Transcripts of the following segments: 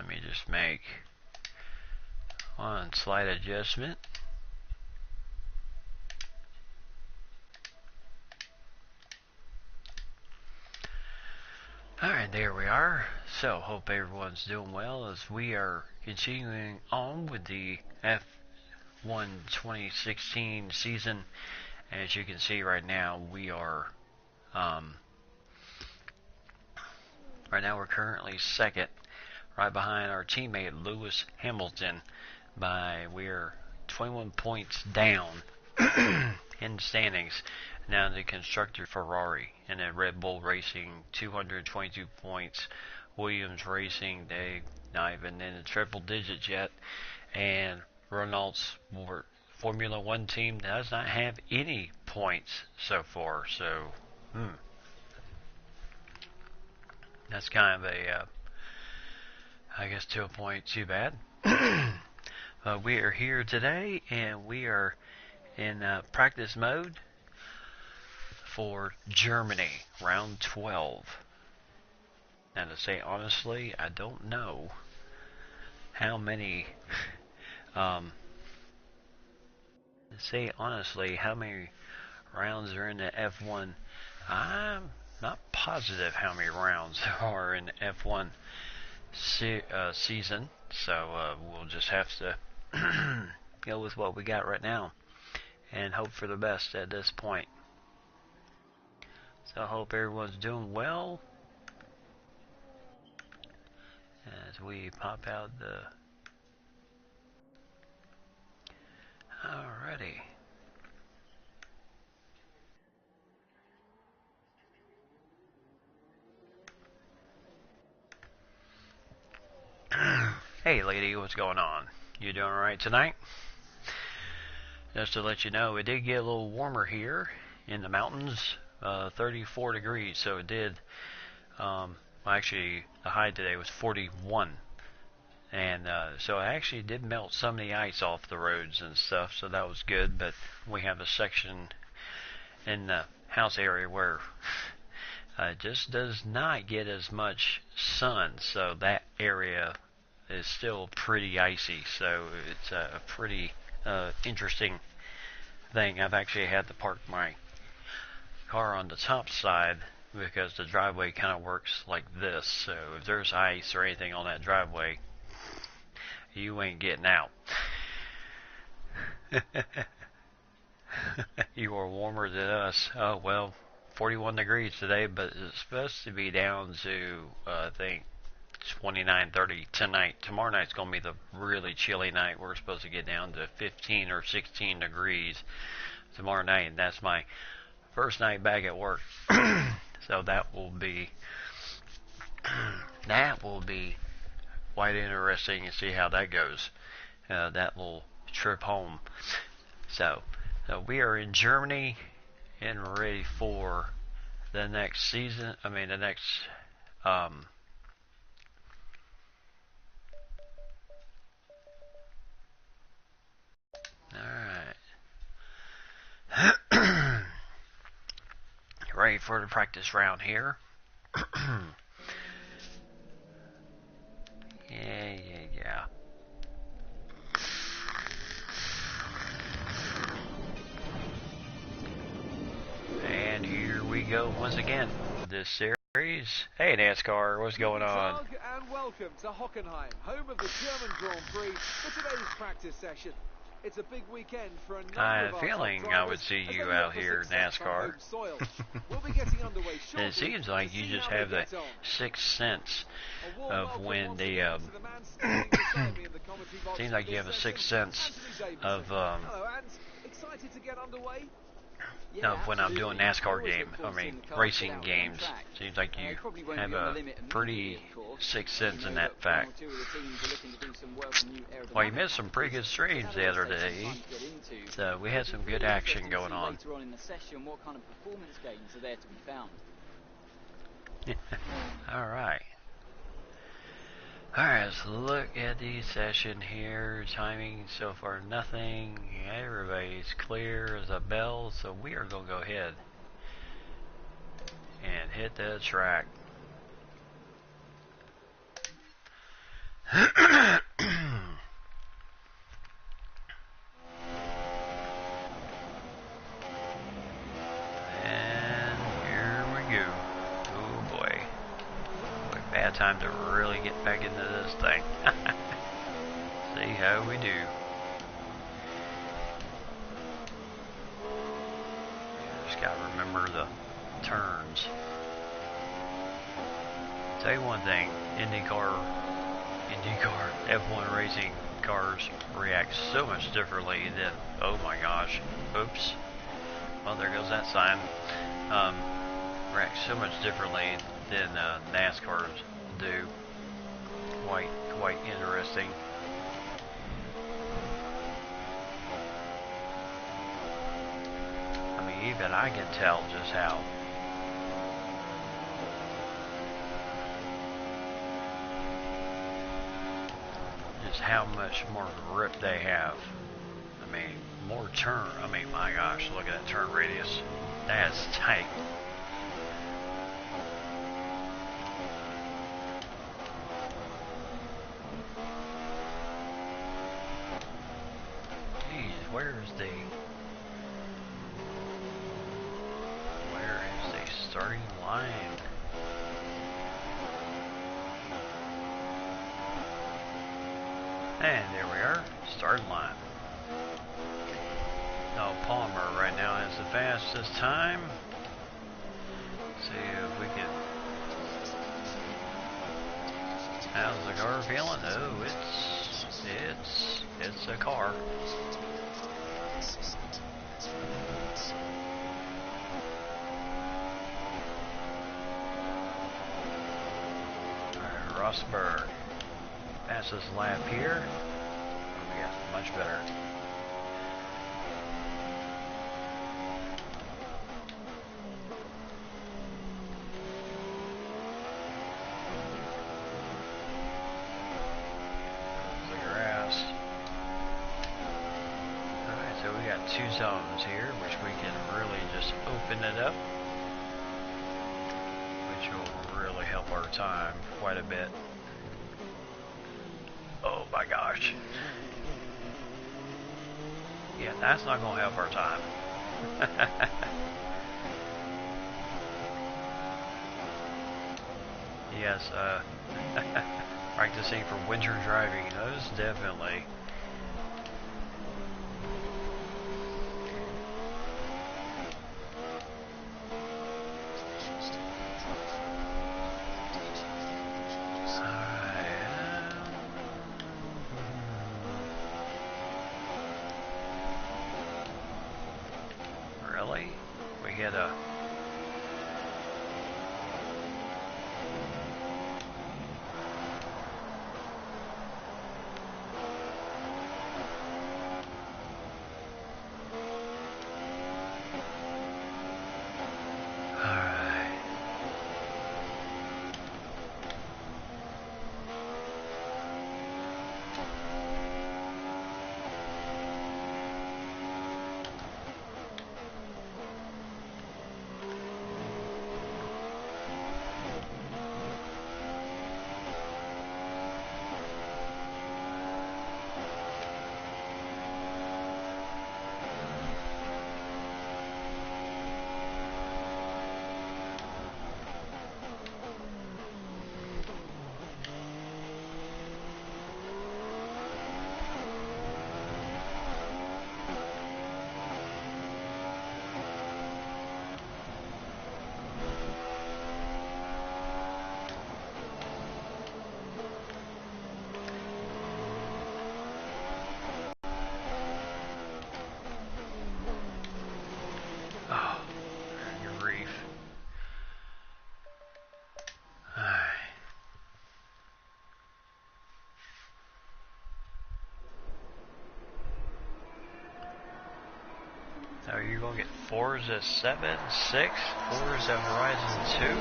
Let me just make one slight adjustment. Alright, there we are. So, hope everyone's doing well as we are continuing on with the F1 2016 season. As you can see right now, we are, right now we're currently second, right behind our teammate Lewis Hamilton we're 21 points down in the standings. Now the constructor Ferrari, and then Red Bull Racing 222 points. Williams Racing, they not even in the triple digits yet, and Renault's Formula One team does not have any points so far. So, that's kind of a, I guess to a point, too bad. We are here today, and we are in practice mode for Germany, round 12. Now, to say honestly, I don't know how many, how many rounds are in the F1. I'm not positive how many rounds there are in the F1 season, so we'll just have to go with what we got right now and hope for the best at this point. So I hope everyone's doing well as we pop out the... Alrighty. Hey lady, what's going on? You doing alright tonight? Just to let you know, it did get a little warmer here in the mountains, 34 degrees, so it did, actually the high today was 41, and so it actually did melt some of the ice off the roads and stuff, so that was good. But we have a section in the house area where it just does not get as much sun, so that area is still pretty icy, so it's a pretty interesting thing. I've actually had to park my car on the top side because the driveway kind of works like this, so if there's ice or anything on that driveway, you ain't getting out. You are warmer than us. Oh well, 41 degrees today, but it's supposed to be down to I think 29, 30 tonight. Tomorrow night's going to be the really chilly night. We're supposed to get down to 15 or 16 degrees tomorrow night, and that's my first night back at work. So that will be quite interesting to see how that goes. That little trip home. So we are in Germany and ready for the next season. I mean the next Alright. Ready for the practice round here. Yeah. And here we go once again. This series. Hey NASCAR, what's going on? And welcome to Hockenheim, home of the German Grand Prix, for today's practice session. It's a big weekend for a number I of had a our feeling top I would drivers see as you they out look for here, success on NASCAR. home soil. We'll be getting underway shortly. It seems like you just have the sixth sense of when the seems like you have a sixth sense of excited to get underway. when I'm doing NASCAR racing games. Seems like you have a pretty sixth sense in that fact. Well, you missed some pretty good streams the other day, so we had some good action going on. Alright. Alright, let's look at the session here. Timing so far nothing. Everybody's clear as a bell, so we are going to go ahead and hit the track. back into this thing. See how we do. Just gotta remember the turns. Tell you one thing, IndyCar F1 racing cars react so much differently than, oh my gosh, oops, well there goes that sign, react so much differently than NASCARs do. Quite interesting. I mean, even I can tell just how much more grip they have. I mean, more turn. I mean, my gosh, look at that turn radius. That's tight. Geez, where is the starting line? And there we are, starting line. No, Palmer right now has the fastest time. Let's see if we can. How's the car feeling? Oh, it's a car. Alright, Rosberg. Fastest lap here. Oh, yeah, much better. The grass. Alright, so we got 2 zones here, which we can really just open it up, which will really help our time quite a bit. Oh my gosh. Yeah, that's not going to help our time. Yes, practicing for winter driving, those definitely. Really? We hit a... So you're going to get Forza 7, 6, Forza Horizon 2.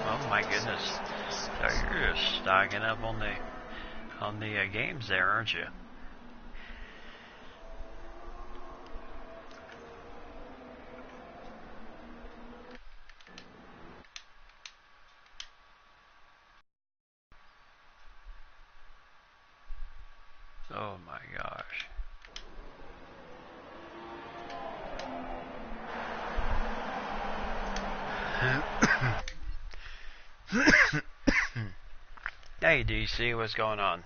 Oh my goodness. So you're just stocking up on the games there, aren't you? Oh my gosh. Hey DC, what's going on?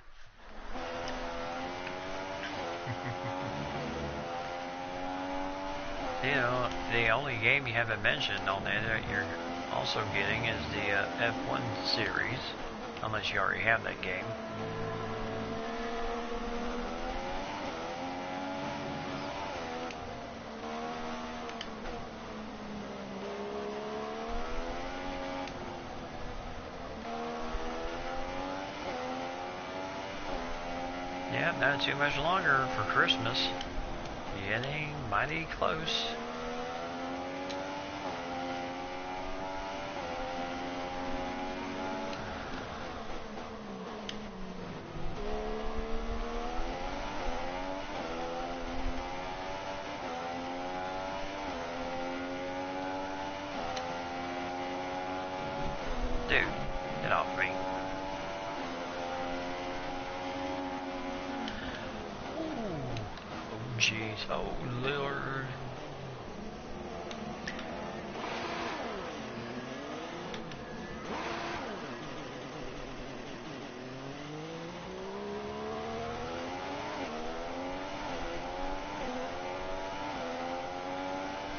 You know, the only game you haven't mentioned on there that you're also getting is the F1 series, unless you already have that game. Yeah, not too much longer for Christmas. Getting mighty close. Dude, get off me. Oh, jeez. Oh, Lord.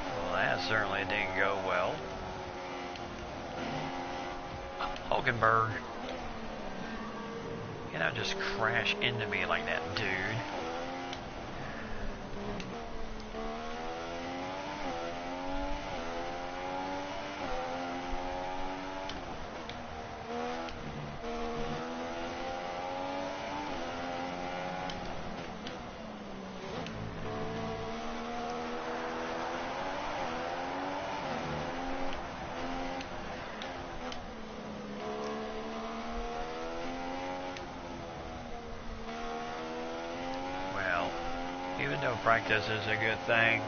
Well, that certainly didn't go well. Hulkenberg. You know, just crash into me like that, dude. Even though practice is a good thing,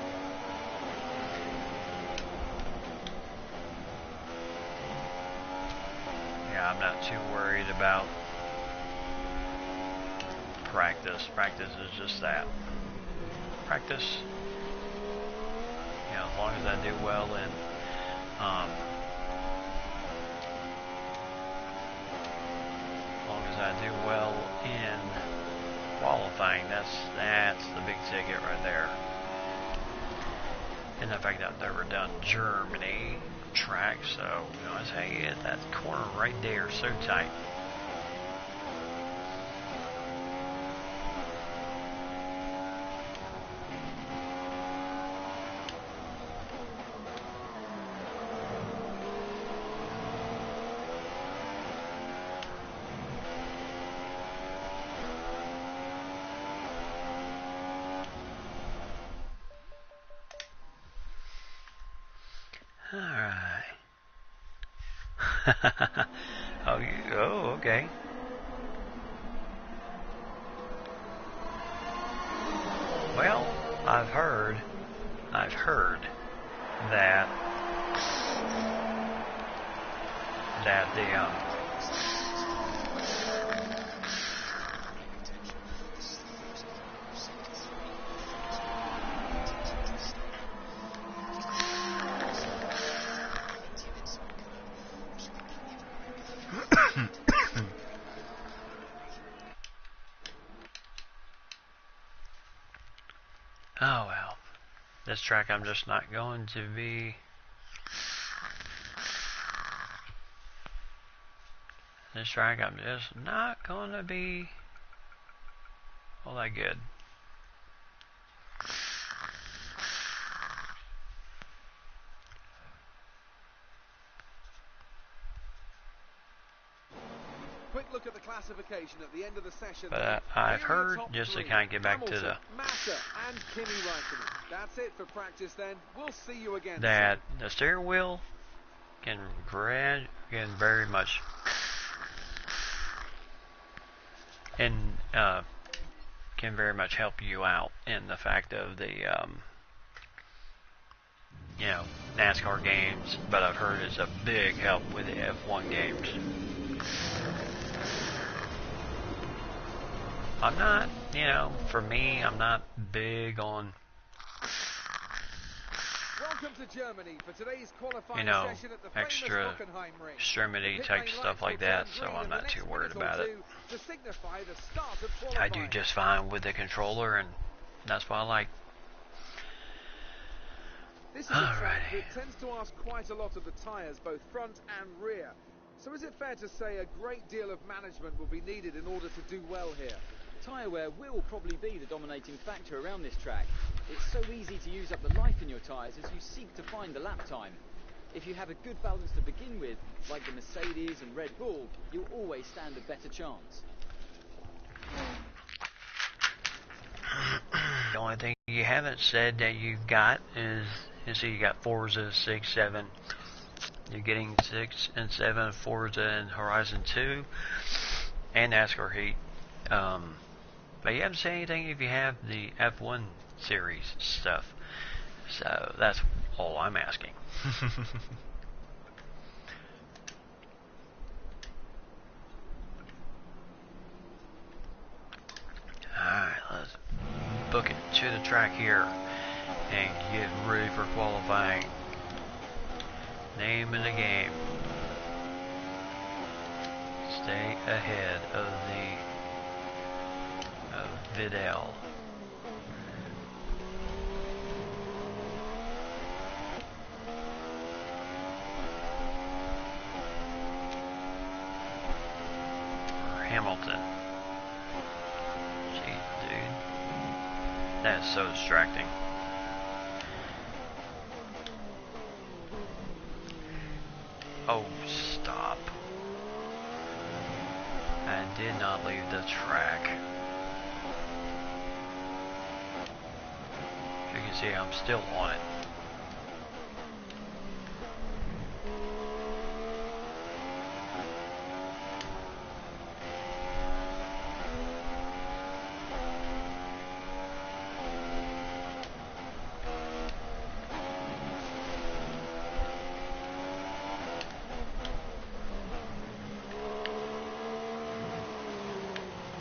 yeah, I'm not too worried about practice. Practice is just that. Practice, you know, as long as I do well in as long as I do well in qualifying, that's the big ticket right there. And the fact that I've never done Germany track, so you know, I say that corner right there, so tight. Alright. Oh, okay. Well, I've heard that the oh well. This track I'm just not going to be. This track I'm just not going to be all that good. Quick look at the classification at the end of the session. But I've heard, just to kind of get back to the Massa and Kimi Räikkönen. That's it for practice then. We'll see you again. That the steering wheel can very much can very much help you out in the fact of the you know, NASCAR games, but I've heard it's a big help with the F1 games. I'm not, you know, for me, I'm not big on Welcome to Germany for today's qualifying you know, session at the extra famous Hockenheim ring. extremity type stuff like that, so I'm not too worried about it. To signify the start of I qualifying. do just fine with the controller, and that's what I like. This is a track that tends to ask quite a lot of the tyres, both front and rear. So is it fair to say a great deal of management will be needed in order to do well here? Tyre wear will probably be the dominating factor around this track. It's so easy to use up the life in your tyres as you seek to find the lap time. If you have a good balance to begin with, like the Mercedes and Red Bull, you'll always stand a better chance. The only thing you haven't said that you've got is, you see, you got Forza 6, 7. You're getting 6 and 7 Forza and Horizon 2 and NASCAR Heat. But you haven't said anything if you have the F1 series stuff. So that's all I'm asking. Alright, let's book it to the track here and get ready for qualifying. Name of the game. Stay ahead of Vidal. Hamilton. Jeez, dude. That is so distracting. Oh, stop. I did not leave the track. You can see I'm still on it.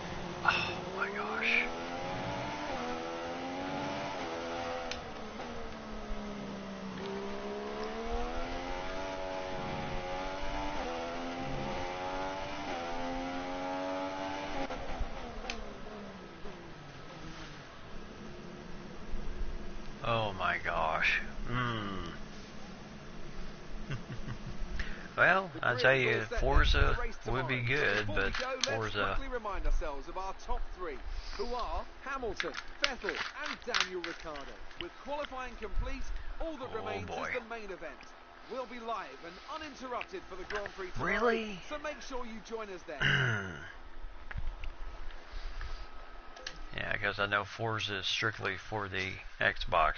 Oh my gosh. Oh my gosh. Well, I tell you, Forza would be good, but Forza. Let's quickly remind ourselves of our top three, who are Hamilton, Vettel, and Daniel Ricciardo. With qualifying complete, all that remains is the main event. We'll be live and uninterrupted for the Grand Prix tomorrow, Really? so make sure you join us then. Yeah, because I know Forza is strictly for the Xbox.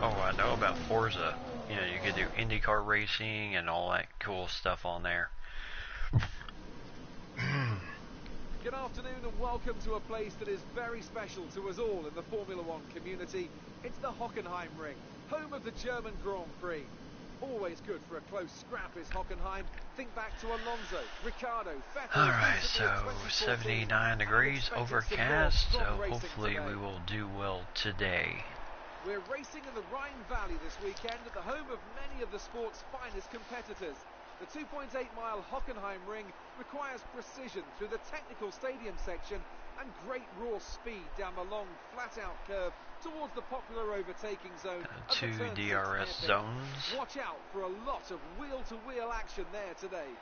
Oh, I know about Forza. You know, you could do IndyCar racing and all that cool stuff on there. Good afternoon and welcome to a place that is very special to us all in the Formula One community. It's the Hockenheim Ring, home of the German Grand Prix. Always good for a close scrap is Hockenheim. Think back to Alonso, Ricciardo, Vettel. Alright, so 79 degrees, overcast, so hopefully we will do well today. We're racing in the Rhine Valley this weekend at the home of many of the sport's finest competitors. The 2.8-mile Hockenheim Ring requires precision through the technical stadium section and great raw speed down the long, flat-out curve towards the popular overtaking zone. Two DRS zones. Watch out for a lot of wheel-to-wheel action there today.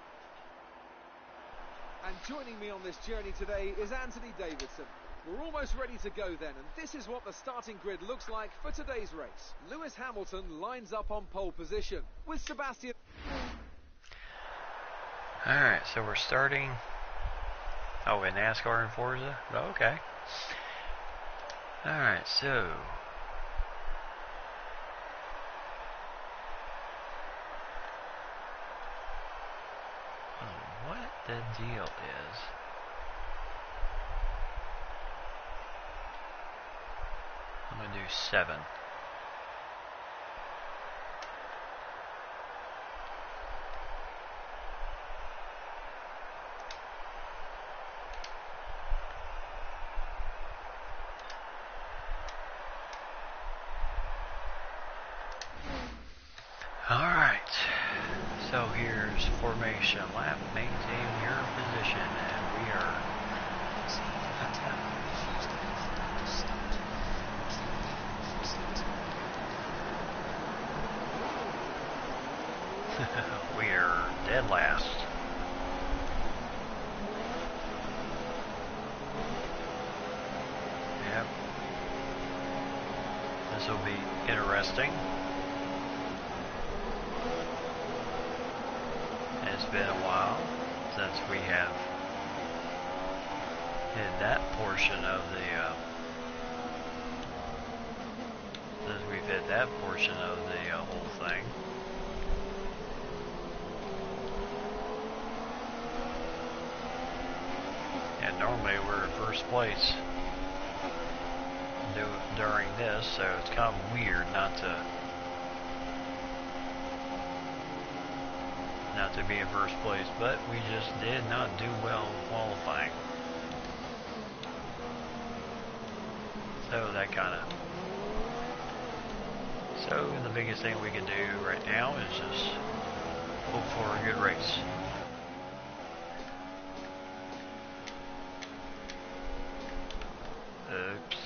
And joining me on this journey today is Anthony Davidson. We're almost ready to go then, and this is what the starting grid looks like for today's race. Lewis Hamilton lines up on pole position with Sebastian. Alright, so we're starting. Oh, in NASCAR and Forza? Oh, okay. Alright, so. Oh, what the deal is. I'm going to do 7. here's formation lap. Maintain your position, and we are. We are dead last. Yep. This will be interesting. It's been a while since we have hit that portion of the whole thing. And normally we're in first place during this, so it's kind of weird not to be in first place, but we just did not do well in qualifying. So that kind of. So the biggest thing we can do right now is just hope for a good race. Oops.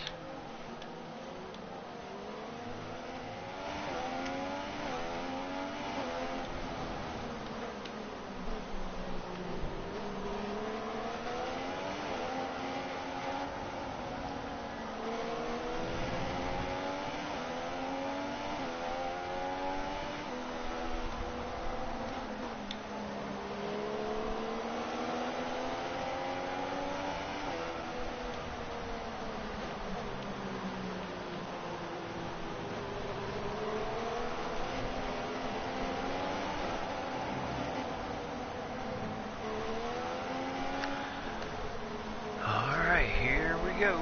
Here we go.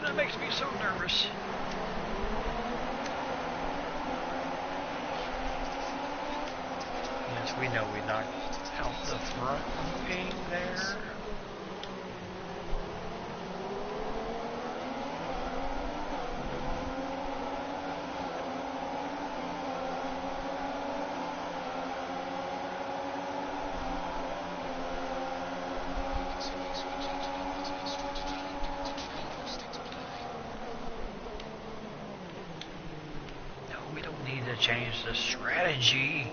That makes me so nervous. Yes, we know we knocked out the front wing there. Change the strategy.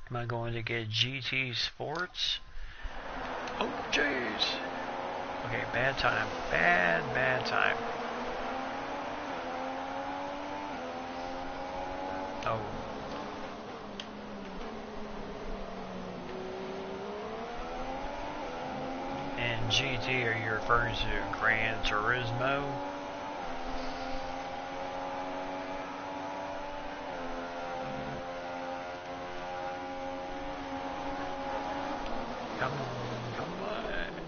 Am I going to get GT Sports? Oh, jeez. Okay, bad time. Bad time. Oh. And GT, are you referring to Gran Turismo? Come on.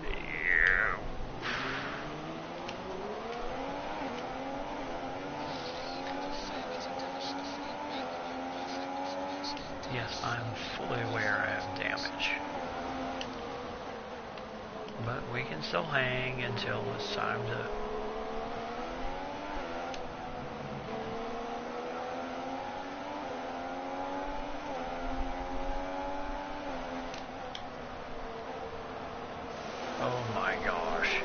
Yeah. Yes, I'm fully aware I have damage. But we can still hang until it's time to... Oh my gosh.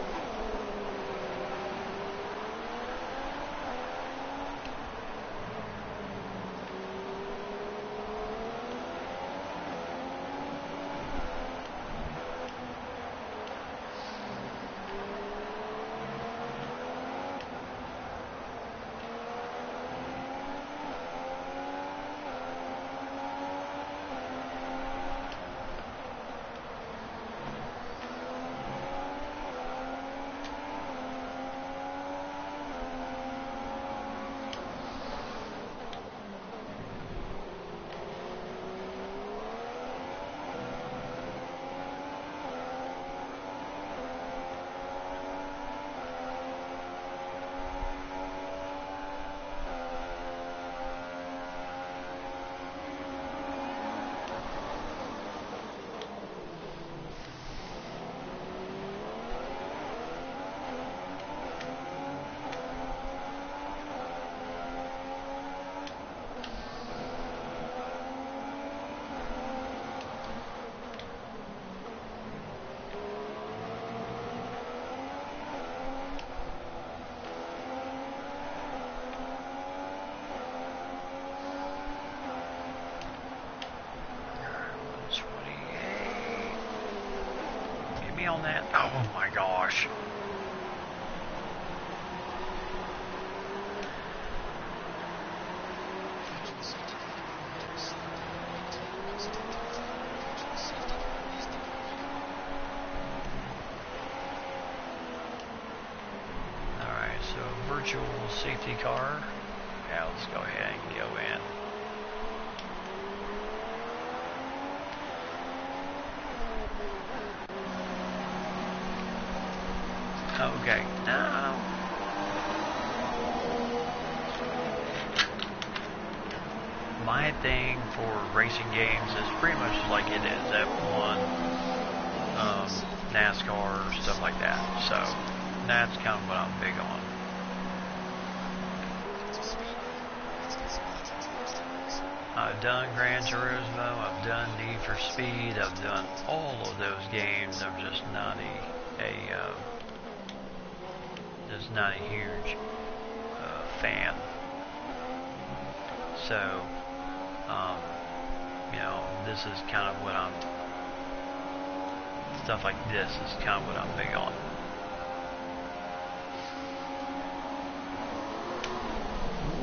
On that. Oh my gosh. Alright, so virtual safety car. Yeah, let's go ahead and go in. Okay, now my thing for racing games is pretty much like it is F1, NASCAR, stuff like that. So that's kind of what I'm big on. I've done Gran Turismo, I've done Need for Speed, I've done all of those games. I'm just not not a huge fan. So, you know, this is kind of what stuff like this is kind of what I'm big on.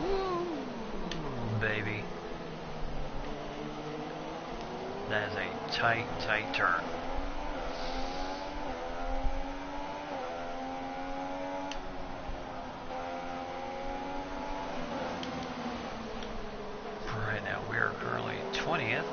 Woo, baby. That is a tight, tight turn. Right now we are currently 20th.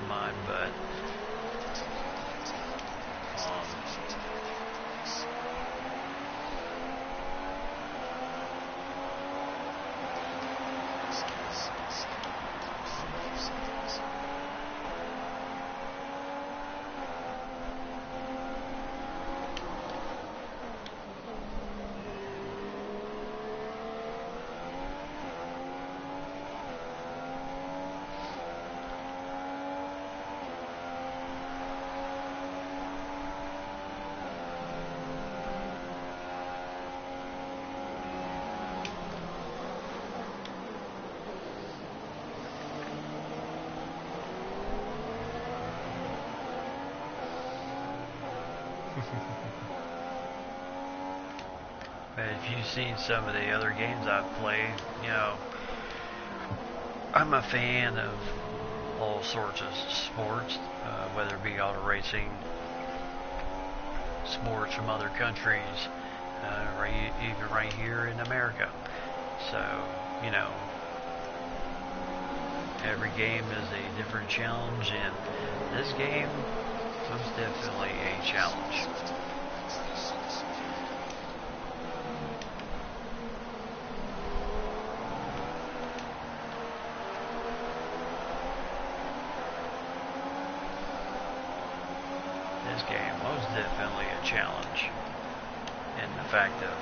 My butt. But if you've seen some of the other games I've played, you know, I'm a fan of all sorts of sports, whether it be auto racing, sports from other countries, even right here in America. So, you know, every game is a different challenge, and this game was definitely a challenge. This game was definitely a challenge, and the fact of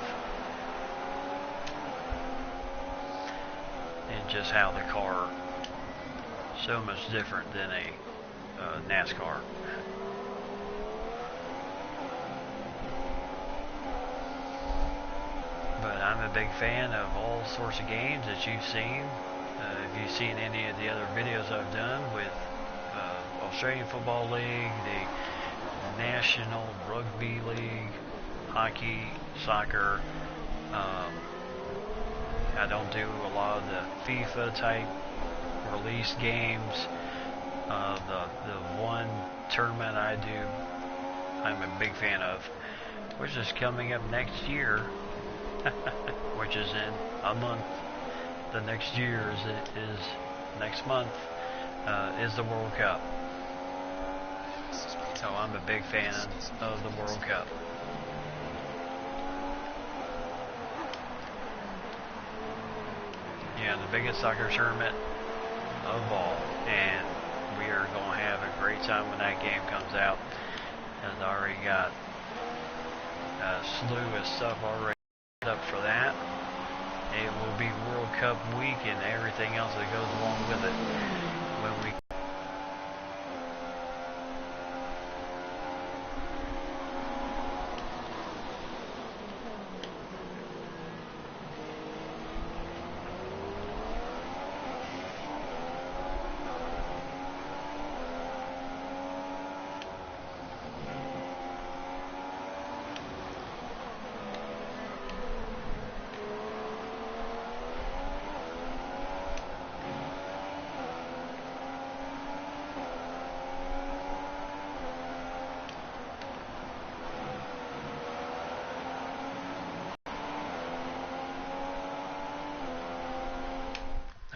and just how the car so much different than a NASCAR. But I'm a big fan of all sorts of games that you've seen. If you've seen any of the other videos I've done with Australian Football League, the National Rugby League, hockey, soccer. I don't do a lot of the FIFA type release games. The one tournament I do, I'm a big fan of, which is coming up next year, which is in a month. The next year is next month, is the World Cup. So I'm a big fan of the World Cup. Yeah, the biggest soccer tournament of all, and we are going to have a great time when that game comes out. I've already got a slew of stuff already up for that. It will be World Cup week and everything else that goes along with it when we.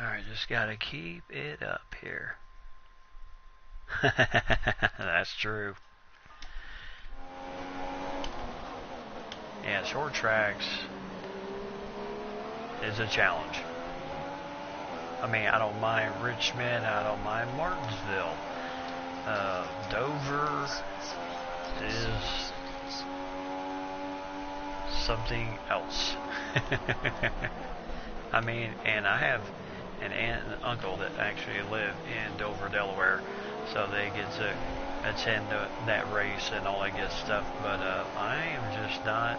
Alright, just gotta keep it up here. That's true. Yeah, short tracks is a challenge. I mean, I don't mind Richmond, I don't mind Martinsville. Dover is something else. I mean, and I have an aunt and uncle that actually live in Dover, Delaware, so they get to attend that race and all that good stuff. But I am just not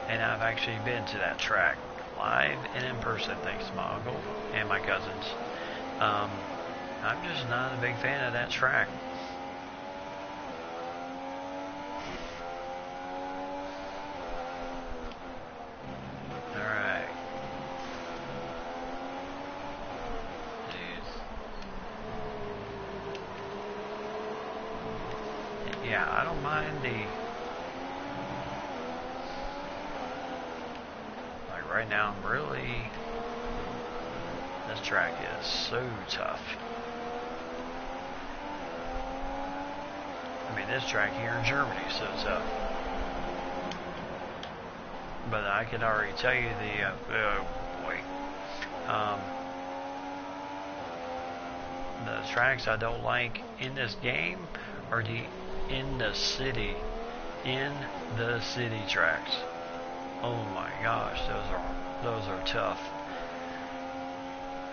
and I've actually been to that track live and in person, thanks to my uncle and my cousins. I'm just not a big fan of that track. Alright. Yeah, I don't mind like right now, this track is so tough. I mean, this track here in Germany is so tough. But I can already tell you the tracks I don't like in this game are the in the city tracks. Oh my gosh, those are tough.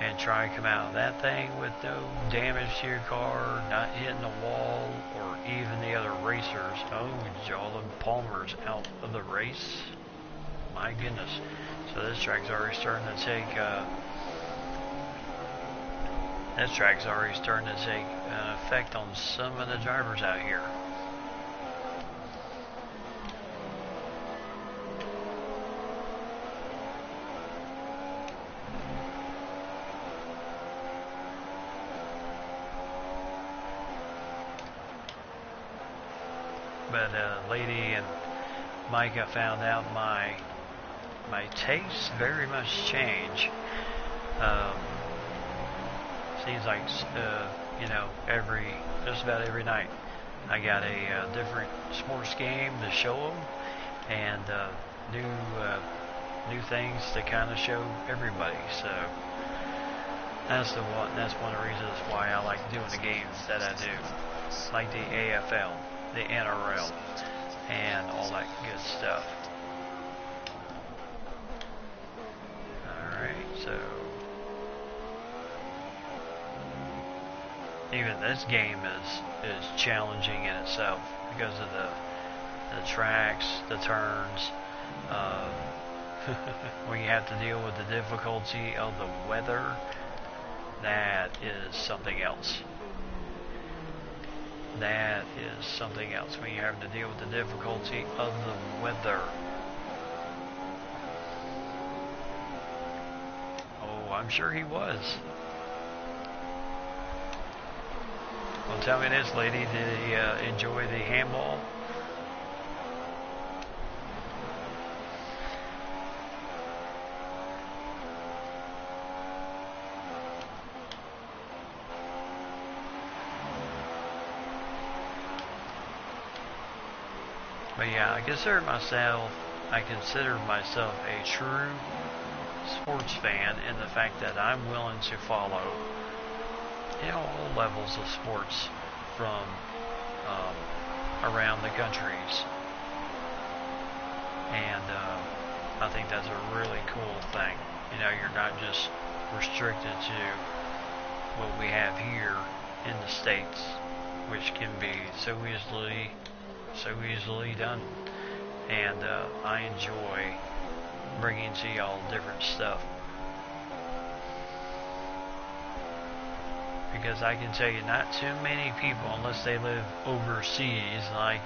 And try to come out of that thing with no damage to your car, not hitting the wall, or even the other racers. Oh, Jolin Palmer's out of the race. My goodness. So this track's already starting to take an effect on some of the drivers out here. But a lady in Mike, I found out my tastes very much change. Seems like just about every night I got a different sports game to show them, and new things to kind of show everybody. So that's one of the reasons why I like doing the games that I do, like the AFL, the NRL, and all that good stuff. Alright, so even this game is challenging in itself because of the tracks, the turns. When you have to deal with the difficulty of the weather, that is something else. That is something else when you're having to deal with the difficulty of the weather. Oh, I'm sure he was. Well, tell me this, lady, did he enjoy the handball? But yeah, I consider myself a true sports fan in the fact that I'm willing to follow, all levels of sports from around the countries. And I think that's a really cool thing. You're not just restricted to what we have here in the States, which can be so easily done. And I enjoy bringing to y'all different stuff, because I can tell you not too many people, unless they live overseas, like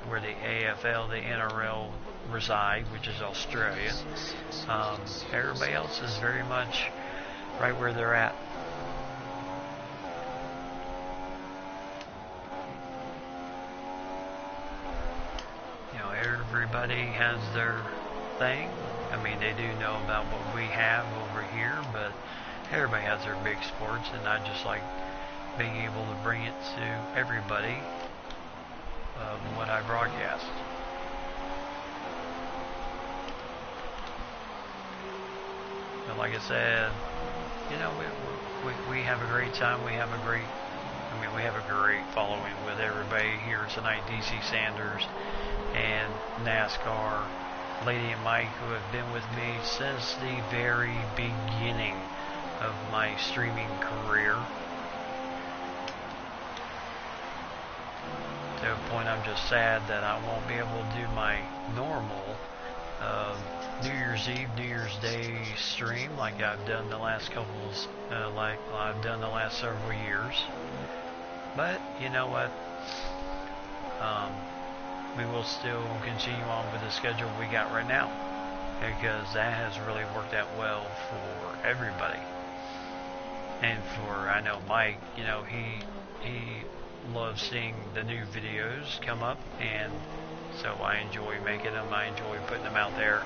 where the AFL, the NRL reside, which is Australia. Everybody else is very much right where they're at. Everybody has their thing. I mean, they do know about what we have over here, but everybody has their big sports, and I just like being able to bring it to everybody of what I broadcast. But like I said, we have a great time. We have a great following with everybody here tonight. DC Sanders and NASCAR, Lady and Mike, who have been with me since the very beginning of my streaming career. To a point I'm just sad that I won't be able to do my normal New Year's Eve, New Year's Day stream like I've done the last several years. But you know what? We will still continue on with the schedule we got right now, because that has really worked out well for everybody. And I know Mike, he loves seeing the new videos come up, and so I enjoy making them. I enjoy putting them out there,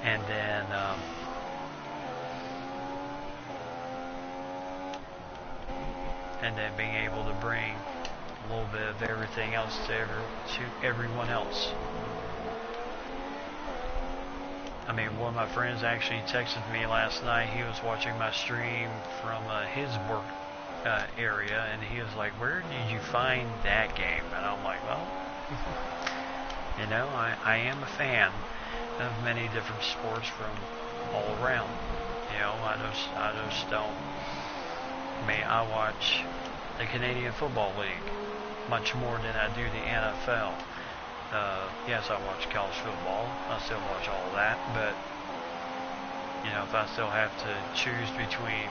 and then being able to bring a little bit of everything else to everyone else. I mean, one of my friends actually texted me last night. He was watching my stream from his work area, and he was like, "Where did you find that game?" And I'm like, "Well, I am a fan of many different sports from all around. I just don't. I mean, I watch the Canadian Football League much more than I do the NFL. Yes, I watch college football. I still watch all of that, but if I still have to choose between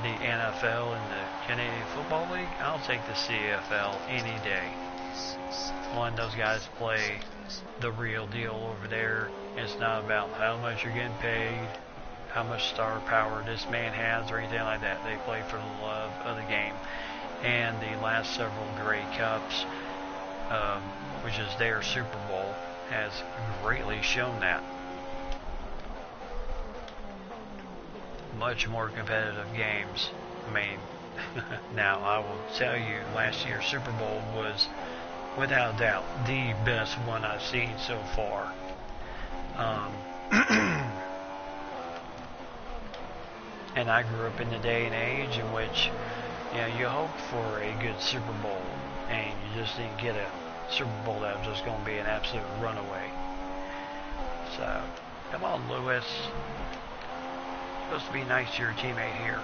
the NFL and the Canadian Football League, I'll take the CFL any day. One, those guys play the real deal over there. It's not about how much you're getting paid, how much star power this man has, or anything like that. They play for the love of the game, and the last several Grey Cups, which is their Super Bowl, has greatly shown that. Much more competitive games. I mean, now I will tell you, last year's Super Bowl was without doubt the best one I've seen so far. And I grew up in the day and age in which, you hoped for a good Super Bowl, and you just didn't get a Super Bowl that was just going to be an absolute runaway. So, come on, Lewis. Supposed to be nice to your teammate here.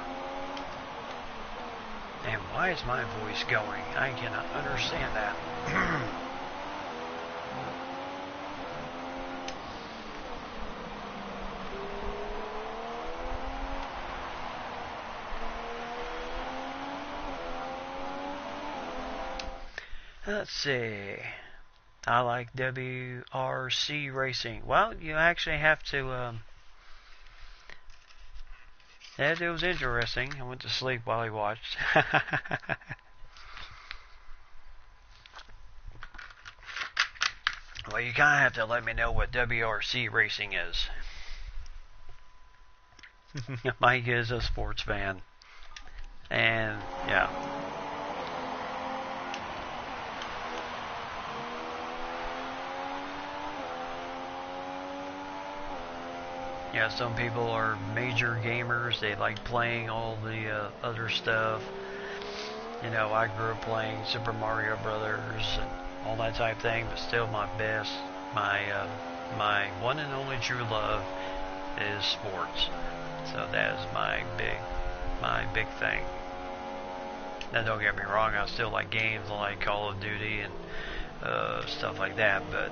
And why is my voice going? I cannot understand that. Let's see. I like WRC racing. Well, you actually have to. It was interesting. I went to sleep while I watched. Well, you kind of have to let me know what WRC racing is. Mike is a sports fan. And, yeah. Yeah, some people are major gamers. They like playing all the other stuff. I grew up playing Super Mario Brothers and all that type of thing, but still my one and only true love is sports. So that is my big thing. Now don't get me wrong, I still like games like Call of Duty and stuff like that, but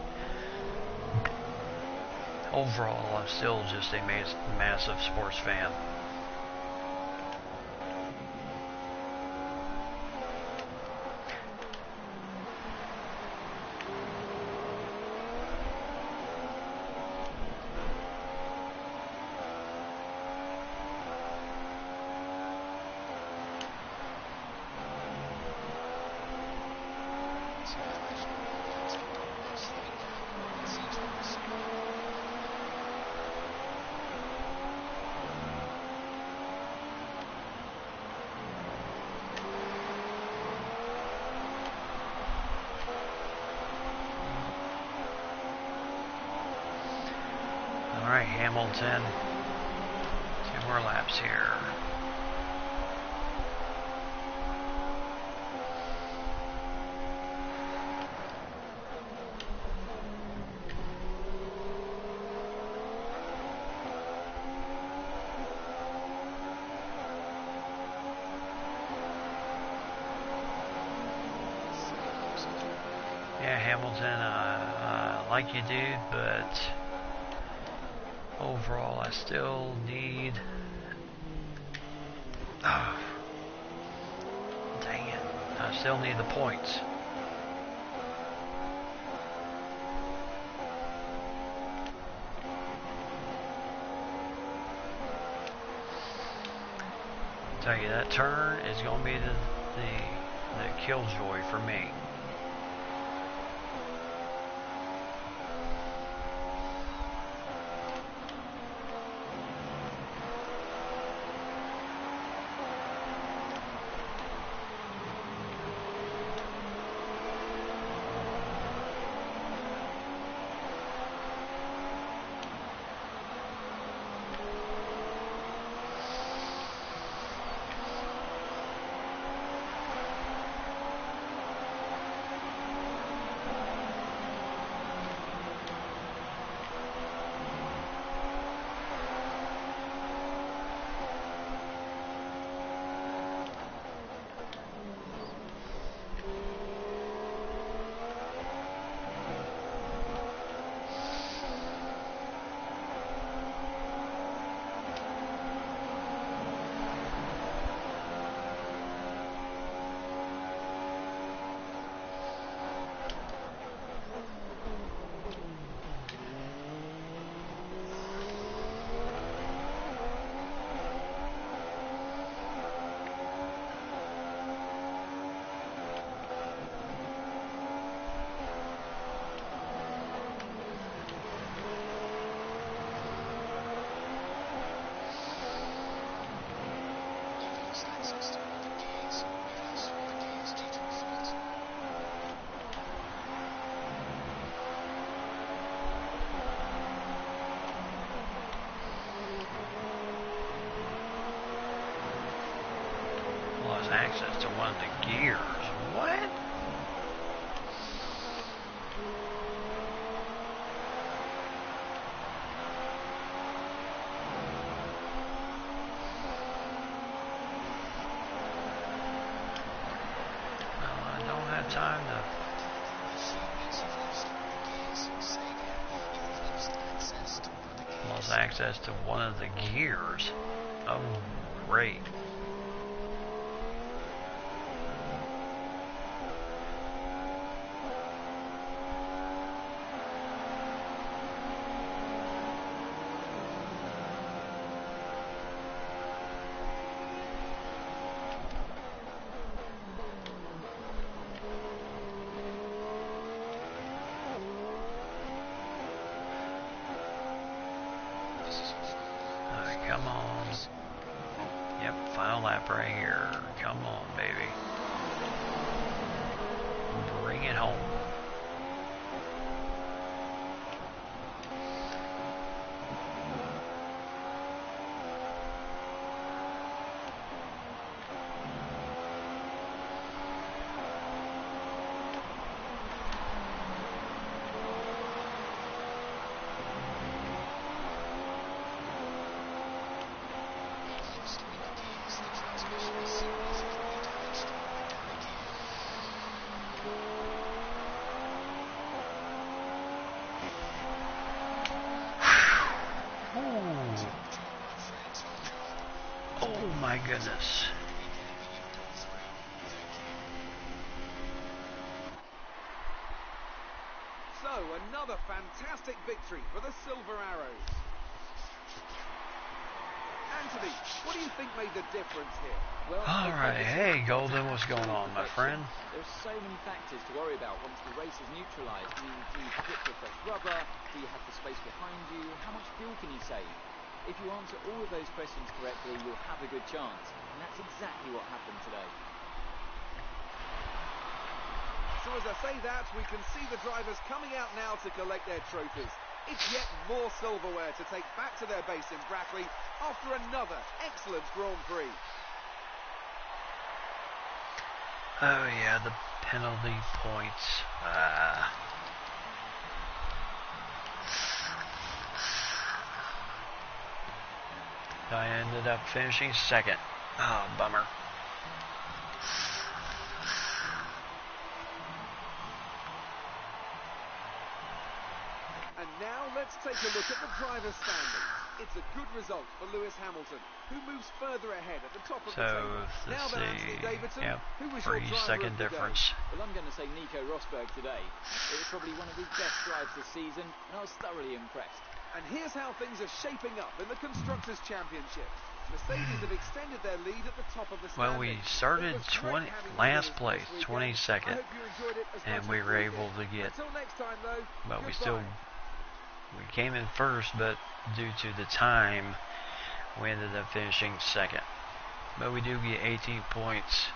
overall, I'm still just a massive sports fan. Alright, Hamilton. 2 more laps here. Yeah, Hamilton, I like you, dude, but overall, I still need. Oh, dang it! I still need the points. Tell you, that turn is going to be the killjoy for me. Lost access to one of the gears. What? Time to lost access to one of the gears. Oh, great. Come on. Yep, final lap right here. Come on, baby. Bring it home. Oh my goodness. So, another fantastic victory for the Silver Arrows. Anthony, what do you think made the difference here? Well, alright, hey Golden, what's going on, my friend? There's so many factors to worry about once the race is neutralised. Do you pit for fresh rubber? Do you have the space behind you? How much fuel can you save? If you answer all of those questions correctly, you'll have a good chance. And that's exactly what happened today. So as I say that, we can see the drivers coming out now to collect their trophies. It's yet more silverware to take back to their base in Brackley after another excellent Grand Prix. Oh yeah, the penalty points. I ended up finishing second. Oh, bummer. And now let's take a look at the driver's standings. It's a good result for Lewis Hamilton, who moves further ahead at the top of the table. Now then, Anthony Davidson, who was your driver of the difference. day? Well, I'm going to say Nico Rosberg today. It was probably one of his best drives this season, and I was thoroughly impressed. And here's how things are shaping up in the Constructors' Championship. Mercedes have extended their lead at the top of the standings. Well, we started last place, 22nd, and we were able to get. Until next time, though. Well, goodbye. we came in first, but due to the time, we ended up finishing second. But we do get 18 points.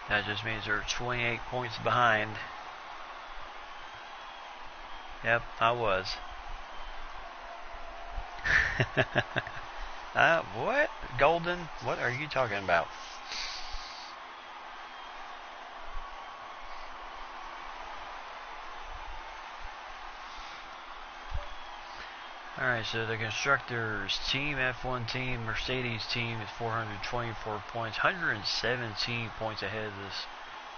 That just means they're 28 points behind. Yep, I was. What? Golden? What are you talking about? Alright, so the Constructors team, F1 team, Mercedes team is 424 points, 117 points ahead of this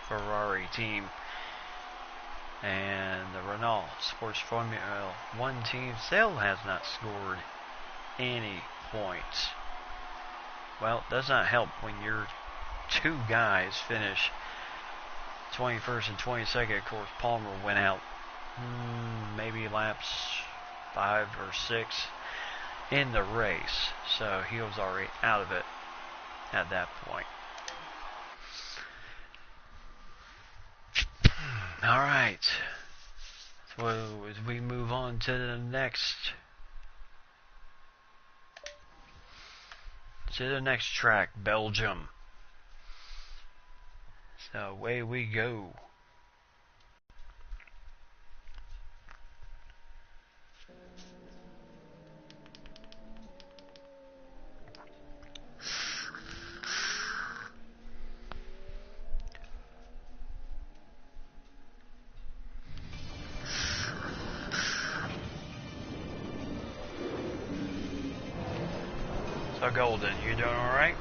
Ferrari team. And the Renault Sports Formula 1 team still has not scored any points. Well, it does not help when your two guys finish 21st and 22nd. Of course, Palmer went out maybe laps 5 or 6 in the race, so he was already out of it at that point. Alright, so as we move on to the next to the next track, Belgium. So away we go. So Golden, you doing alright?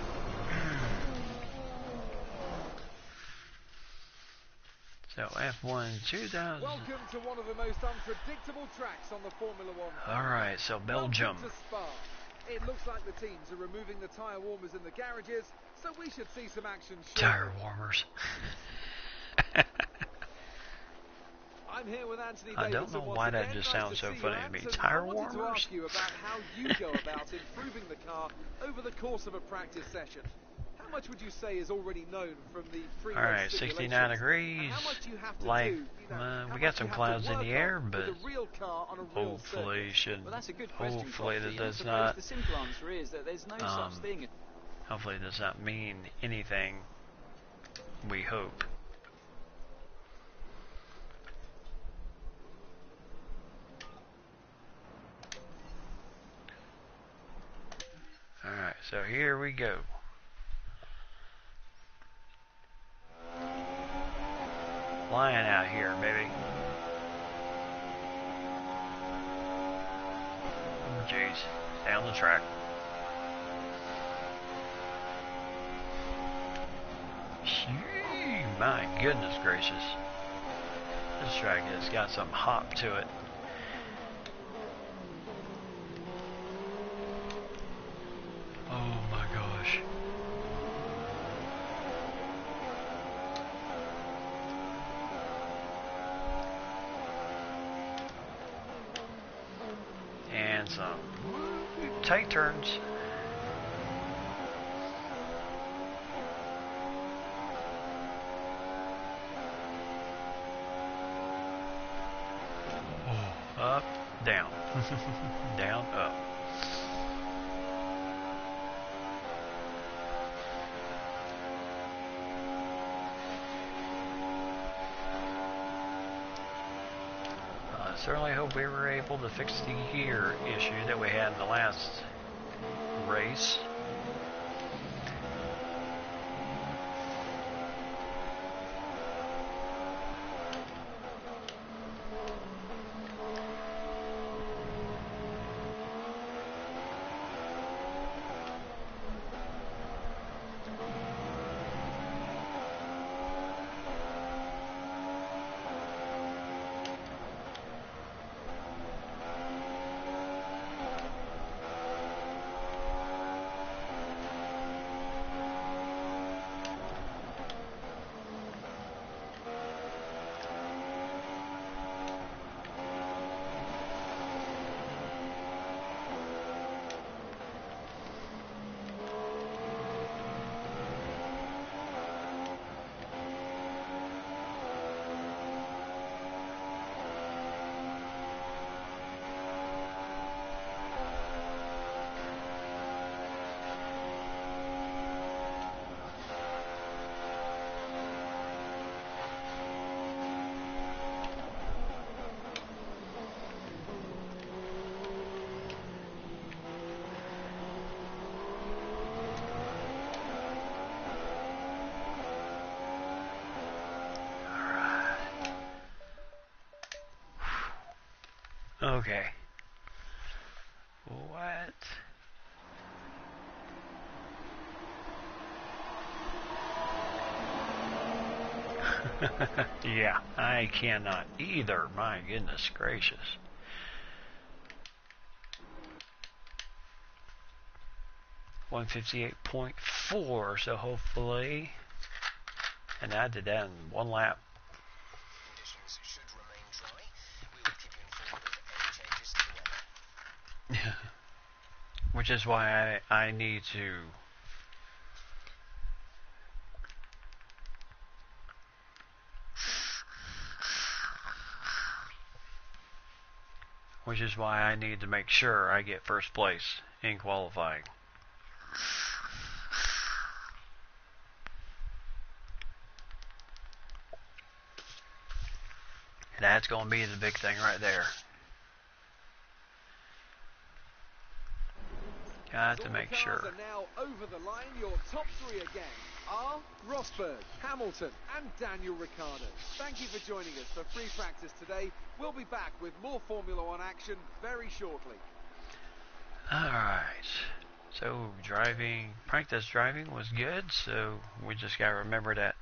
So F1 2000. Welcome to one of the most unpredictable tracks on the Formula One. Alright, so Belgium. Welcome to Spa. It looks like the teams are removing the tyre warmers in the garages, so we should see some action shortly. Tire warmers. I'm here with Anthony I don't Davidson know once why that again. just Nice sounds to so see funny you, to me. Anthony. Tire I wanted to warmers? ask you about how you go about improving the car over the course of a practice session. How much would you say is already known from the pre-race Alright, simulations? 69 degrees. How much do you have to Light. do? How We much got do some you have clouds to in work the air, on but with a real car on a real hopefully circuit? should. Well, that's a good question, Hopefully Crofty. that I does suppose not. the simple answer is that there's no such thing. Hopefully it does not mean anything. We hope. Alright, so here we go. Flying out here, baby. Oh, jeez. Stay on the track. Gee, my goodness gracious. This track has got some hop to it. Oh my gosh. And some tight turns. Oh, up, down. Down, up. I certainly hope we were able to fix the gear issue that we had in the last race. Okay. What? Yeah, I cannot either. My goodness gracious. .158.4, so hopefully, and I did that in one lap. Conditions should remain dry. We will keep you informed of any changes to the weather. Which is why I need to make sure I get first place in qualifying. That's going to be the big thing right there. Got to make sure. Are now over the line. Your top three again are Rosberg, Hamilton and Daniel Ricciardo. Thank you for joining us for free practice today. We'll be back with more Formula One action very shortly. Alright, so practice driving was good, so we just got to remember that,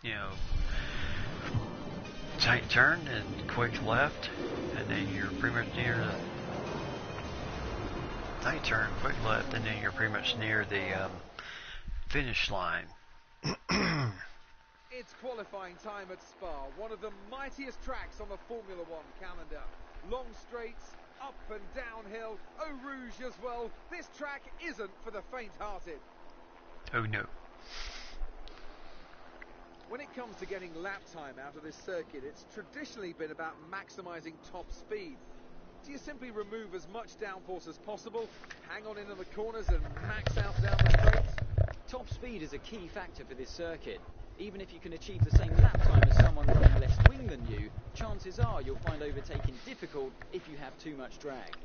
you know, tight turn and quick left, and then you're pretty much near the tight turn, quick left, and then you're pretty much near the finish line. It's qualifying time at Spa, one of the mightiest tracks on the Formula One calendar. Long straights, up and downhill, Eau Rouge as well. This track isn't for the faint-hearted. Oh no. When it comes to getting lap time out of this circuit, it's traditionally been about maximising top speed. Do you simply remove as much downforce as possible, hang on into the corners and max out down the straights? Top speed is a key factor for this circuit. Even if you can achieve the same lap time as someone running less wing than you, chances are you'll find overtaking difficult if you have too much drag.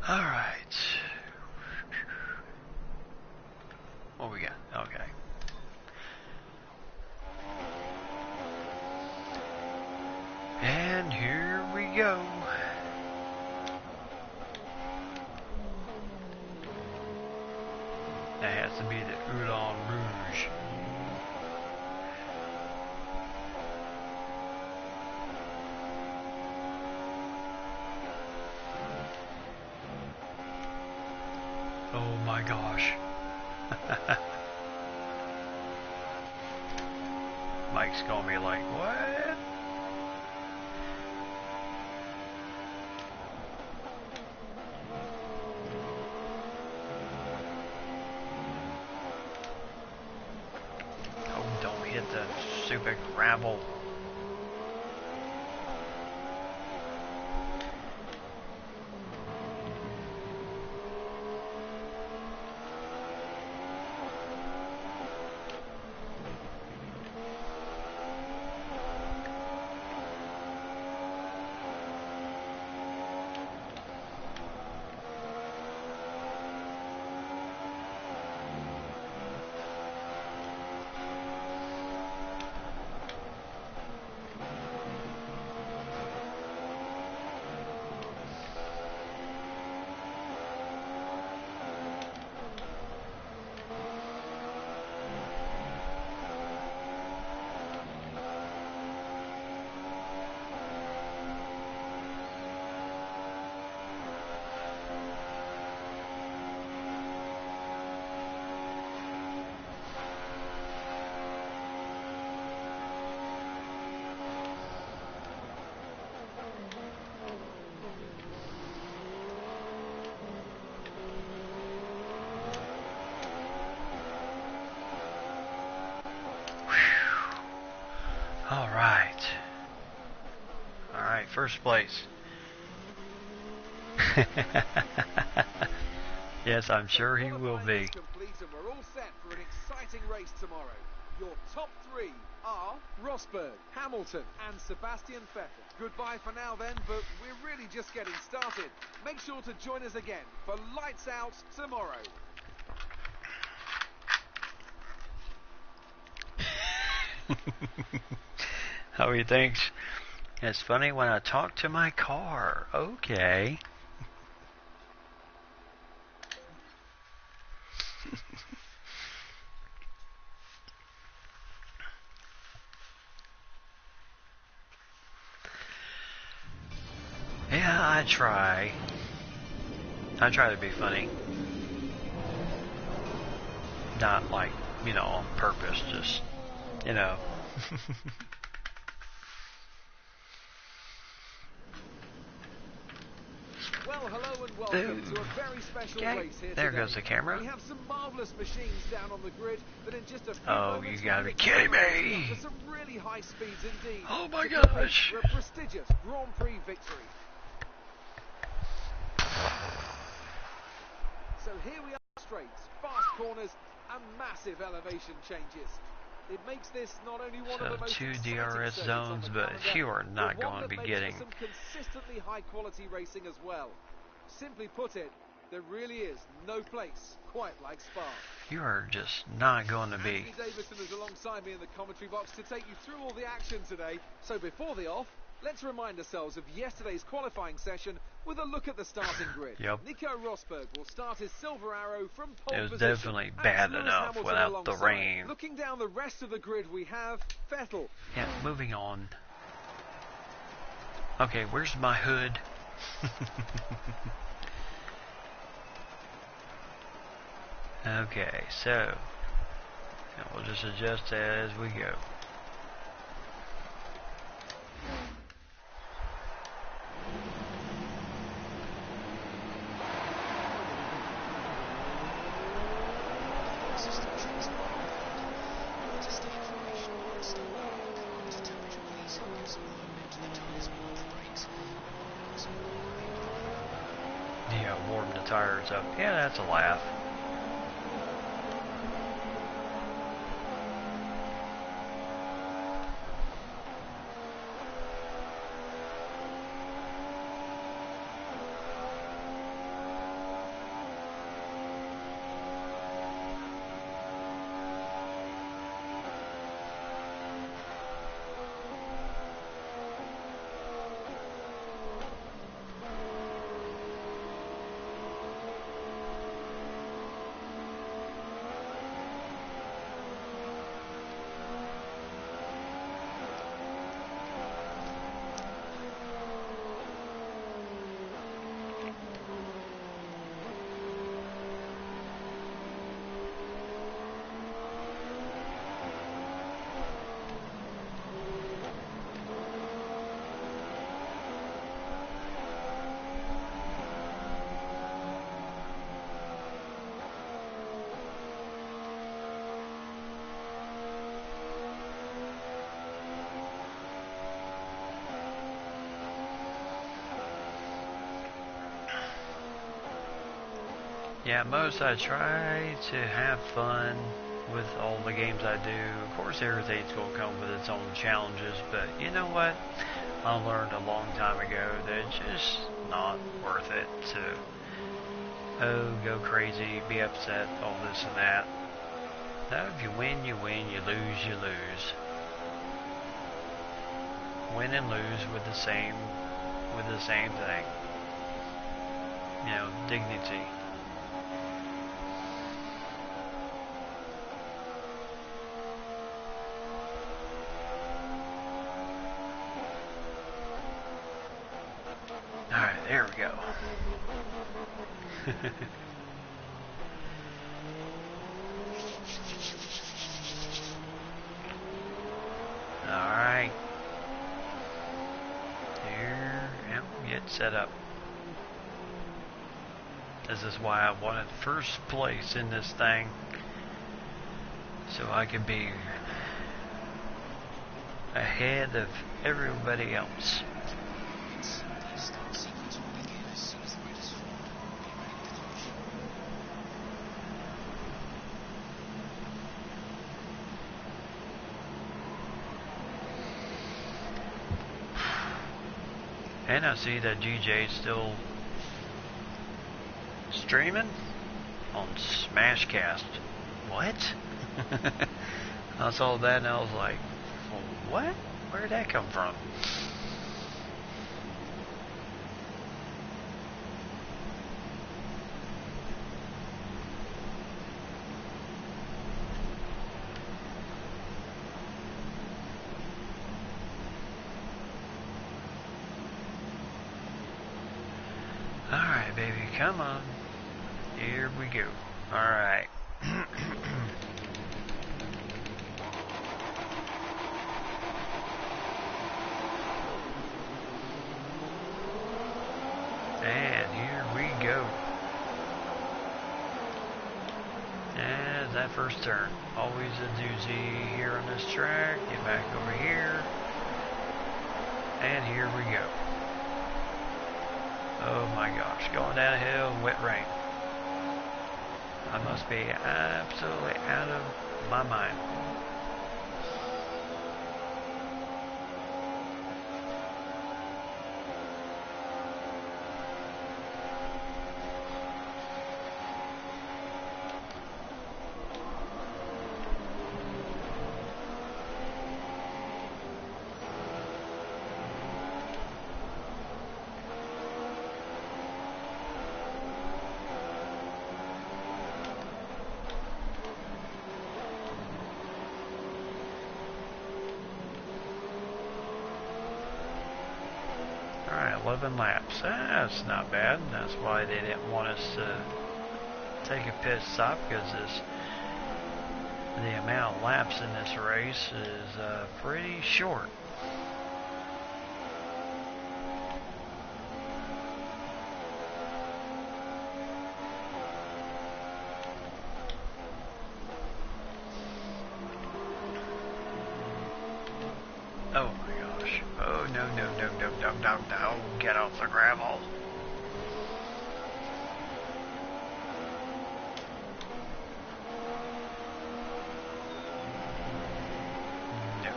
Alright. What we got? Okay. And here we go. That has to be the Moulin Rouge. Oh my gosh. Mike's gonna be like, what? Oh, don't hit the stupid gravel. Alright, first place. Yes, I'm sure he will be. Complete and we're all set for an exciting race tomorrow. Your top three are Rosberg, Hamilton and Sebastian Vettel. Goodbye for now then, but we're really just getting started. Make sure to join us again for Lights Out tomorrow. How he thinks it's funny when I talk to my car. Okay. Yeah, I try. I try to be funny. Not like, you know, on purpose, just, you know. Well, hello and welcome to a very special race here there today. goes the camera. We have some marvellous machines down on the grid that in just a few Oh, moments you gotta will be kidding me! for some really high speeds indeed. Oh my to compete gosh! for a prestigious Grand Prix victory. So here we are, straights, fast corners and massive elevation changes. It makes this not only one of the So most 2 exciting DRS circuits zones, on the but calendar, you are not but one going to that be makes getting. for some consistently high quality racing as well. Simply put it, there really is no place quite like Spa. You are just not going to be. Anthony Davison is alongside me in the commentary box to take you through all the action today. So before the off, let's remind ourselves of yesterday's qualifying session with a look at the starting grid. Yep. Nico Rosberg will start his silver arrow from pole It was position. definitely And bad Lewis enough Hamilton without the alongside. rain. Looking down the rest of the grid, we have Vettel. Yeah, moving on. Okay, where's my hood? Okay, so we'll just adjust that as we go. System checks are required. To stay information on start and to temperature, please give some movement to the tyres before the brakes. Yeah, warm the tires up. Yeah, that's a laugh. Yeah, most I try to have fun with all the games I do. Of course, everything's going to come with its own challenges, but you know what? I learned a long time ago that it's just not worth it to, go crazy, be upset, all this and that. No, if you win, you win. You lose, you lose. Win and lose with the same thing. You know, dignity. Alright, there we go. Alright. Here, yep, get set up. This is why I wanted first place in this thing. So I could be ahead of everybody else. The start sequence will begin as soon as the grid is formed. Be ready with caution. And I see that GJ's still streaming on Smashcast. What? I saw that and I was like, what? Where did that come from? Alright, baby, come on. Here we go. Alright. And here we go. As that first turn. Always a doozy here on this track. Get back over here. And here we go. Oh my gosh, going down a hill, wet rain. I must be absolutely out of my mind. Alright, 11 laps. That's not bad. That's why they didn't want us to take a pit stop, because the amount of laps in this race is pretty short. Oh my gosh. Oh no, no, no, no, no, no, no. Get off the gravel. No.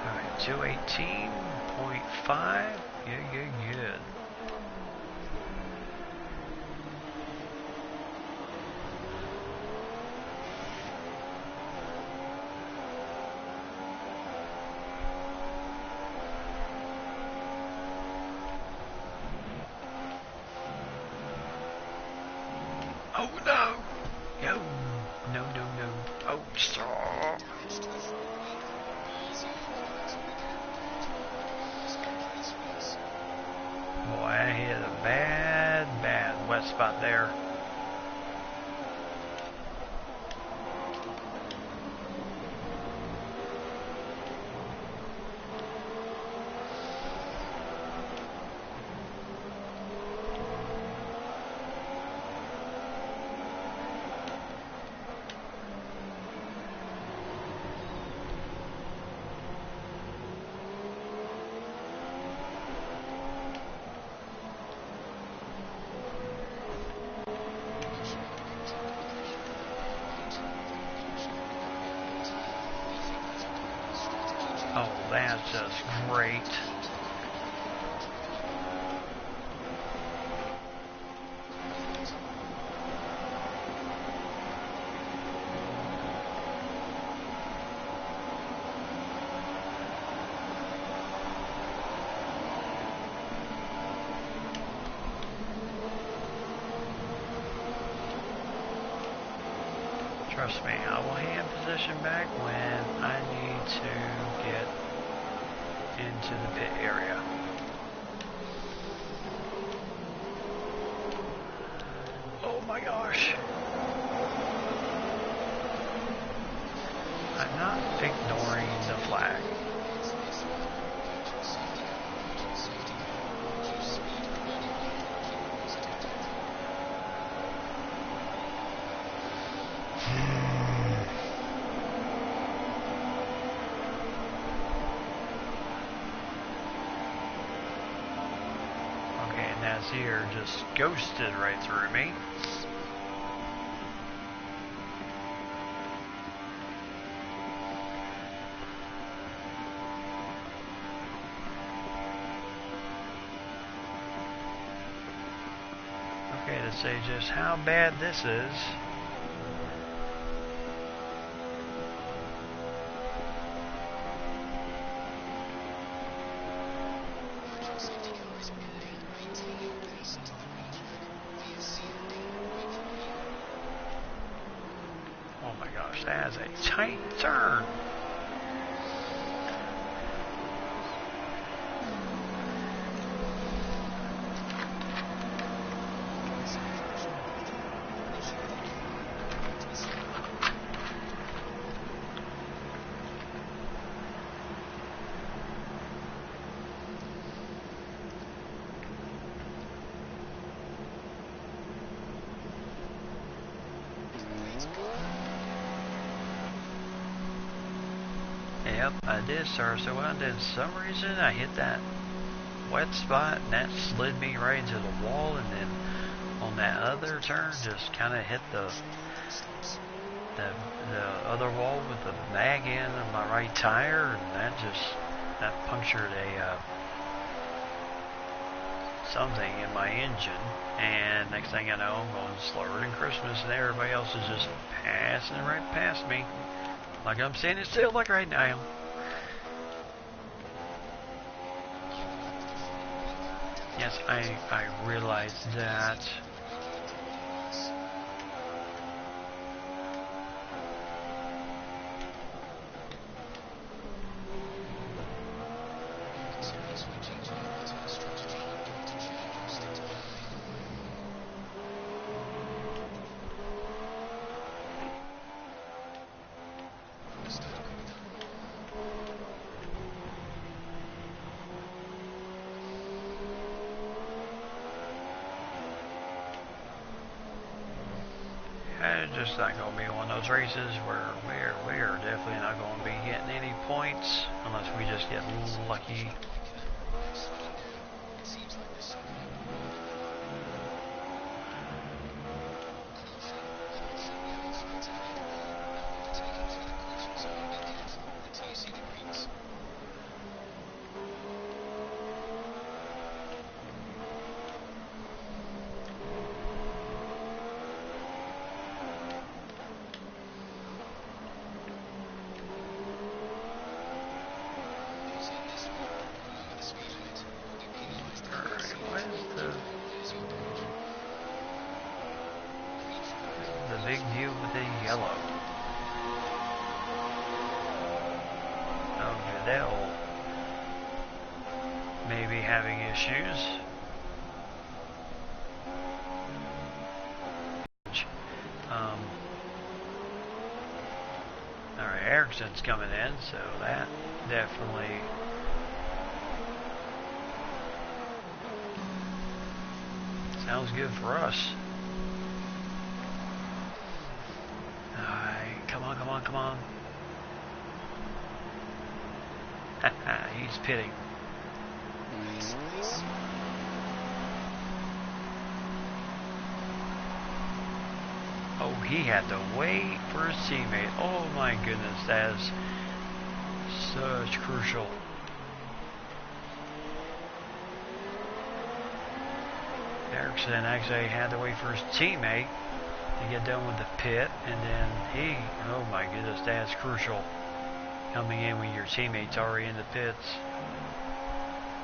Alright, 218.5. Yeah, good. Oh no! No! No, no, no. Oh, stop! Damage to the front wing. Easy overtakes on the camera. Second place race. Boy, I hit a bad wet spot there. Oh, that's just great. Trust me, I will hand position back when I need to get into the pit area. Oh my gosh. I'm not ignoring the flag. Okay, Nazir just ghosted right through me. Okay, to say just how bad this is. Safety car is pitting, maintaining pace into the region. VSC wait for me. Oh my gosh, that is a tight turn. Yep, I did, sir. So what I did, for some reason, I hit that wet spot, and that slid me right into the wall, and then on that other turn, just kind of hit the other wall with the mag end of my right tire, and that punctured a something in my engine. And next thing I know, I'm going slower than Christmas, and everybody else is just passing right past me, like I'm standing still, like right now. Yes, I realize that. It's just not going to be one of those races where we are definitely not going to be getting any points unless we just get lucky. Big deal with the yellow. Oh, Goodell may be having issues. Alright, Ericsson's coming in, so that definitely sounds good for us. Come on. He's pitting. Oh, he had to wait for his teammate. Oh my goodness, that is such crucial. Ericsson actually had to wait for his teammate to get done with the pit, and then oh my goodness, that's crucial. Coming in when your teammate's already in the pits,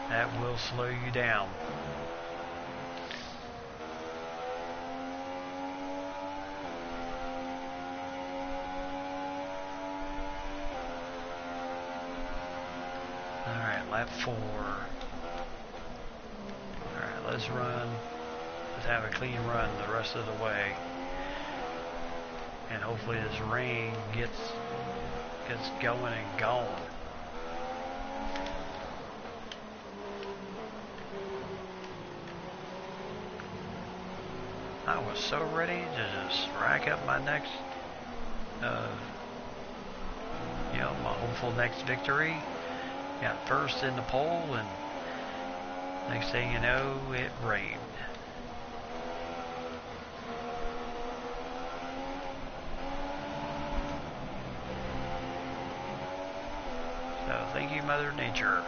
that will slow you down. Alright, lap 4. Alright, let's run. Let's have a clean run the rest of the way. And hopefully this rain gets going and gone. I was so ready to just rack up my next, my hopeful next victory. Got first in the pole, and next thing you know, it rained. So thank you, Mother Nature.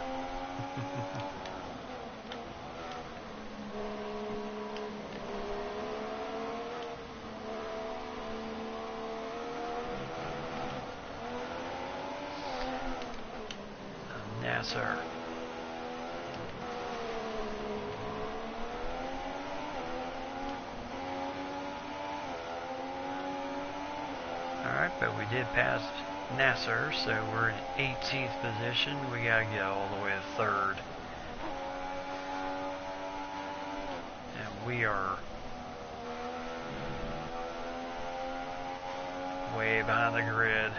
Nasser. Alright, but we did pass Nasser, so we're in 18th position. We gotta get all the way to 3rd. And we are way behind the grid.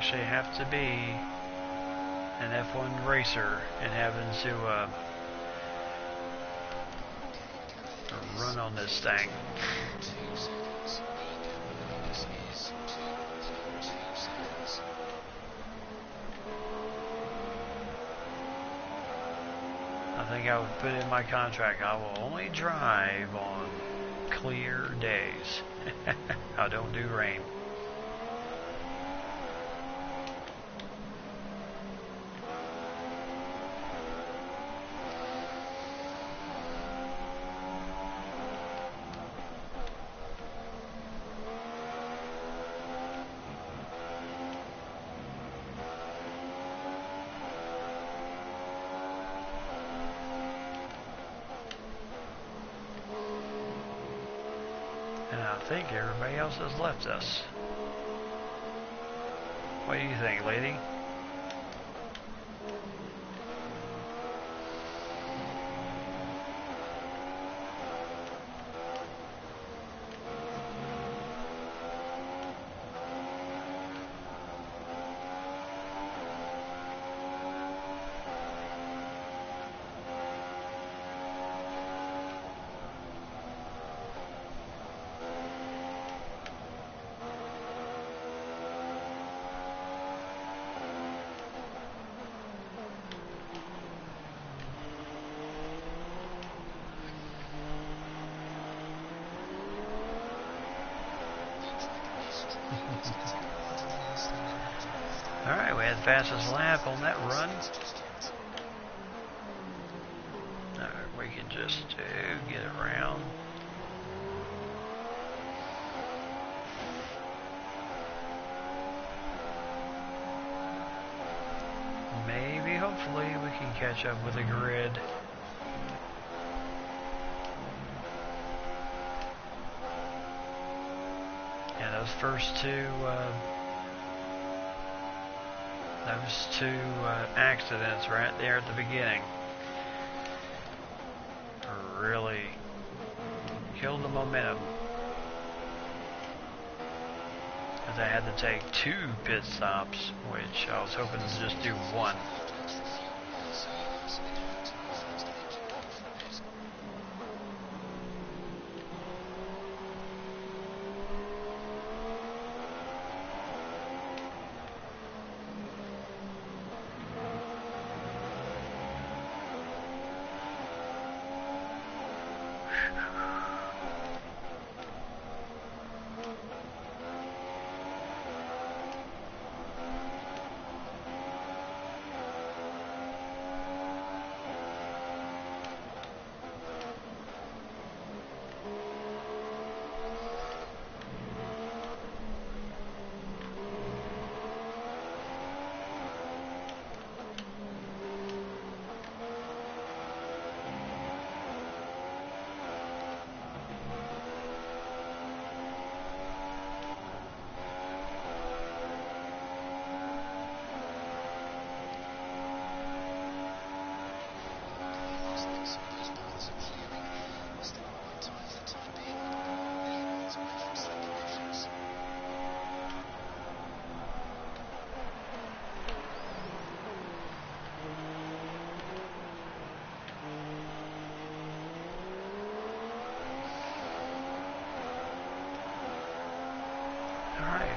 actually have to be an F1 racer and having to run on this thing. 2 seconds. This is 2.2 seconds. I think I would put in my contract, I will only drive on clear days. I don't do rain. And I think everybody else has left us. What do you think, lady? Alright, we had the fastest lap on that run. Alright, we can just get around. Maybe, hopefully, we can catch up with the grid. Yeah, those first two accidents right there at the beginning really killed the momentum. Because I had to take 2 pit stops, which I was hoping to just do 1. So you absolutely had to use first engine power for a bit.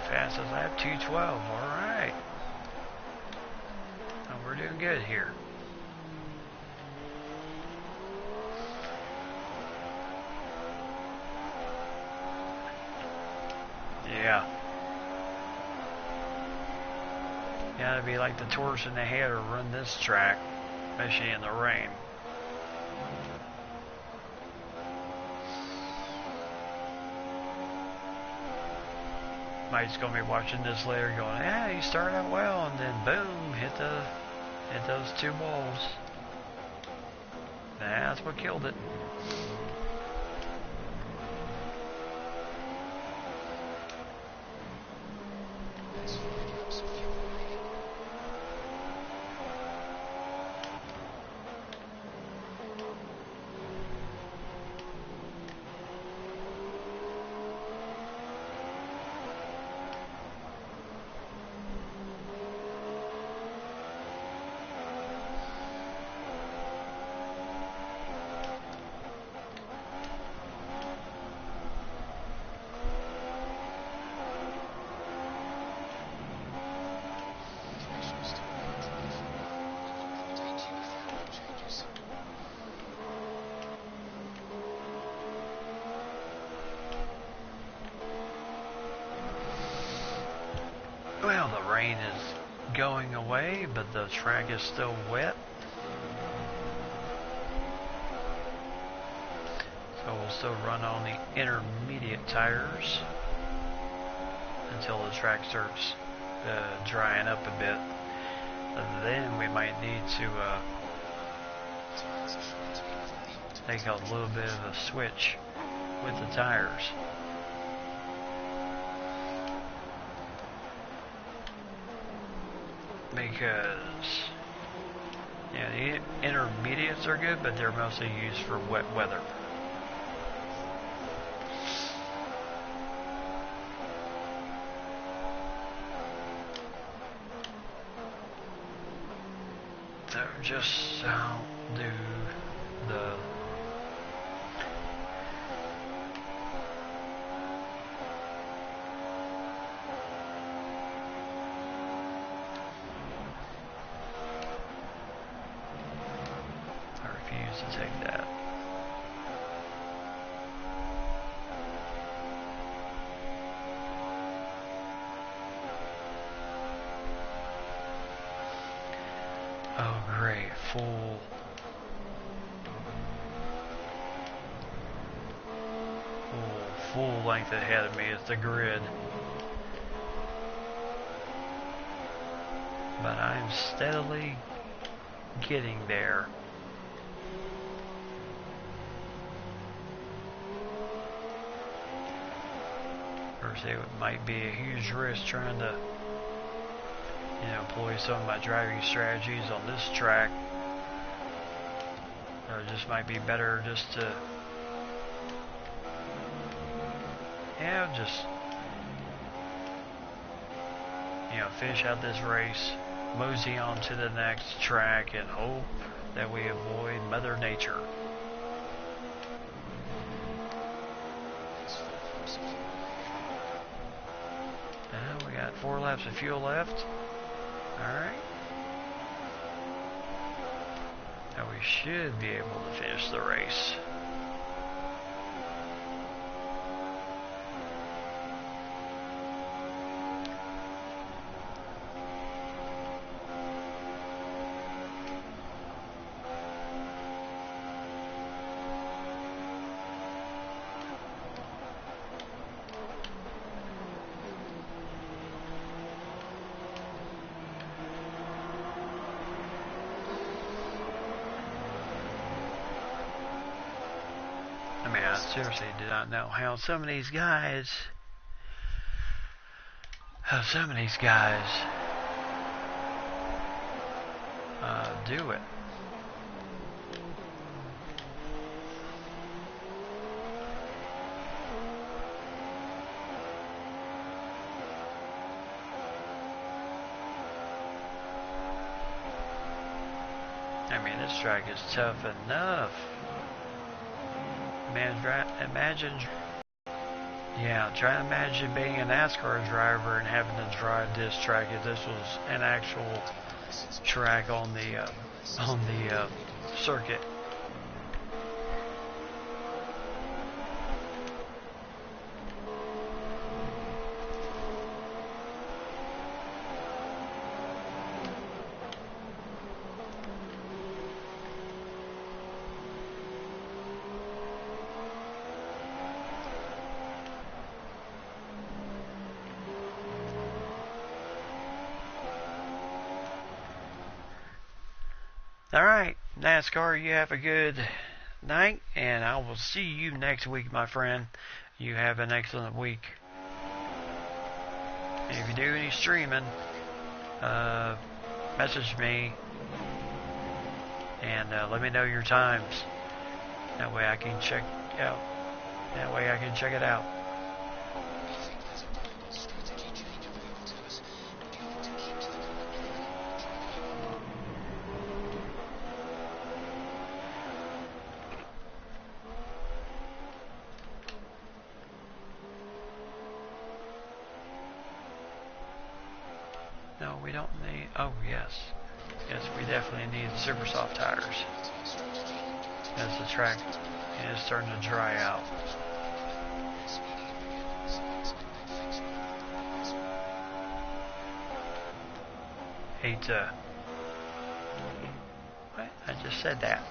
Fastest lap 2:12. Alright. Oh, we're doing good here. Yeah. Gotta be like the torch in the head to run this track, especially in the rain. Mike's gonna be watching this later going, yeah, you started out well, and then boom, hit those 2 walls. That's what killed it. There's 5 laps of fuel remaining. Well, the rain is going away, but the track is still wet. So we'll still run on the intermediate tires until the track starts drying up a bit. Then we might need to take a little bit of a switch with the tires. Because the intermediates are good, but they're mostly used for wet weather. So just do the to take that. Oh great, full length ahead of me is the grid. But I'm steadily getting there. It might be a huge risk trying to employ some of my driving strategies on this track. Or it just might be better just to just finish out this race, mosey on to the next track, and hope that we avoid Mother Nature. We got 4 laps of fuel left. Alright. Now we should be able to finish the race. I seriously do not know how some of these guys do it. I mean, this track is tough enough. Try to imagine being a NASCAR driver and having to drive this track if this was an actual track on the circuit. Alright, NASCAR, you have a good night, and I will see you next week, my friend. You have an excellent week. And if you do any streaming, message me and let me know your times. That way I can check it out. No, we don't need... Oh, yes. Yes, we definitely need super soft tires. As the track is starting to dry out. hate to. What? I just said that.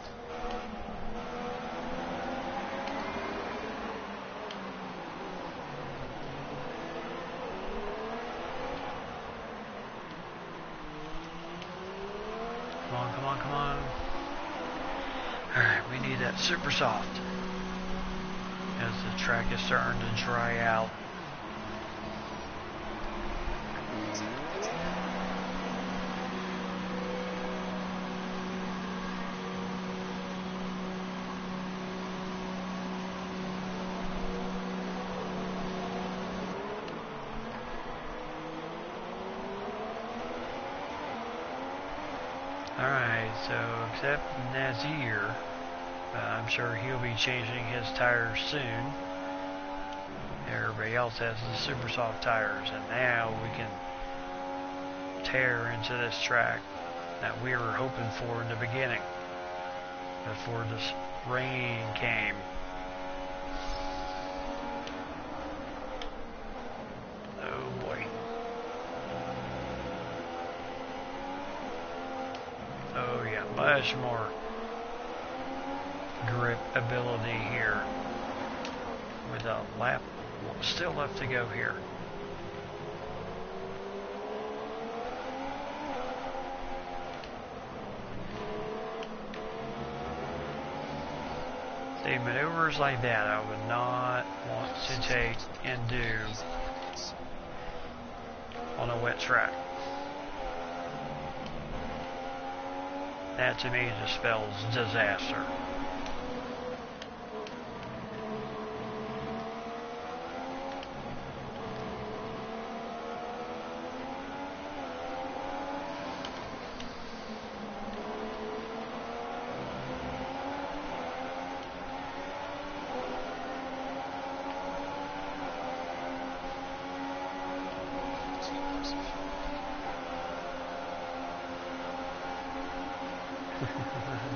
Come on, come on, come on. Alright, we need that super soft. As the track is starting to dry out. Alright, so except Nazir, I'm sure he'll be changing his tires soon. Everybody else has the super soft tires, and now we can tear into this track that we were hoping for in the beginning, before this rain came. Oh boy. Oh yeah, much more grip ability here with a lap still left to go here. See, maneuvers like that I would not want to take and do on a wet track. That to me just spells disaster.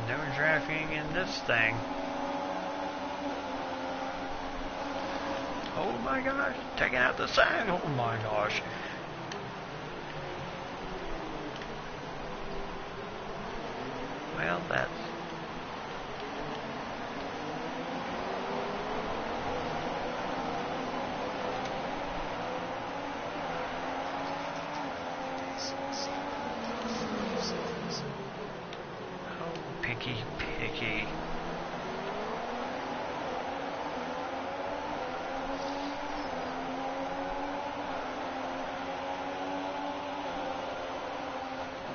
No drafting in this thing. Oh my gosh, taking out the sign. Oh my gosh. Well, that's... Picky, picky.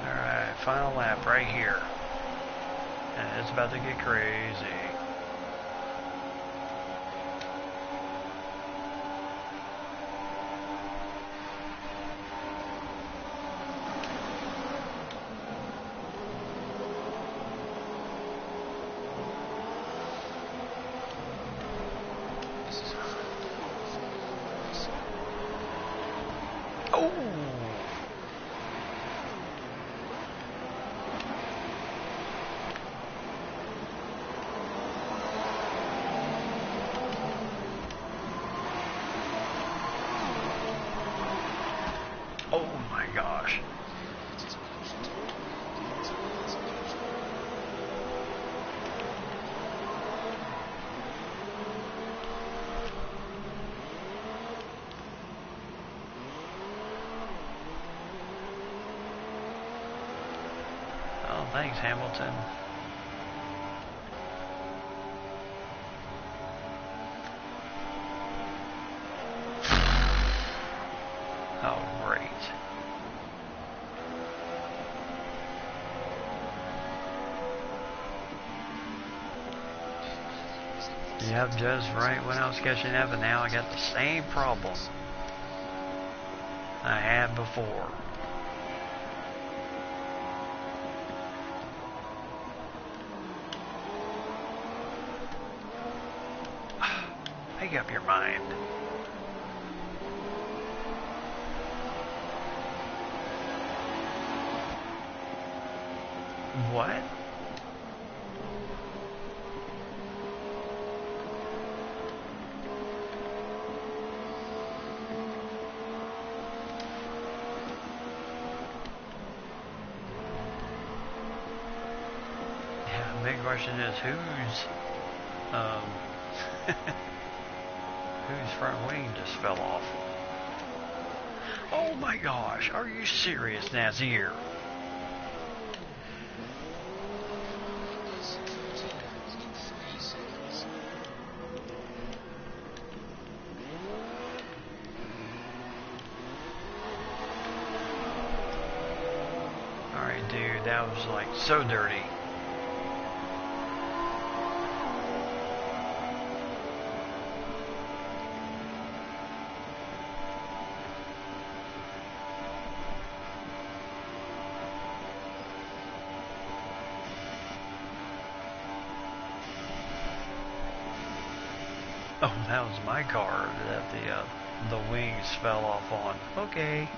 Alright, final lap right here. And it's about to get crazy. Oh! Oh my gosh. Oh, thanks, Hamilton. Oh, great. Yep, just right when I was catching up, and now I got the same problem I had before. Make up your mind. What? question is um, whose front wing just fell off? Oh my gosh, are you serious, Nazir? There's 14 laps in 3 seconds. Alright, dude, that was like so dirty. Oh, that was my car that the wings fell off on. Okay.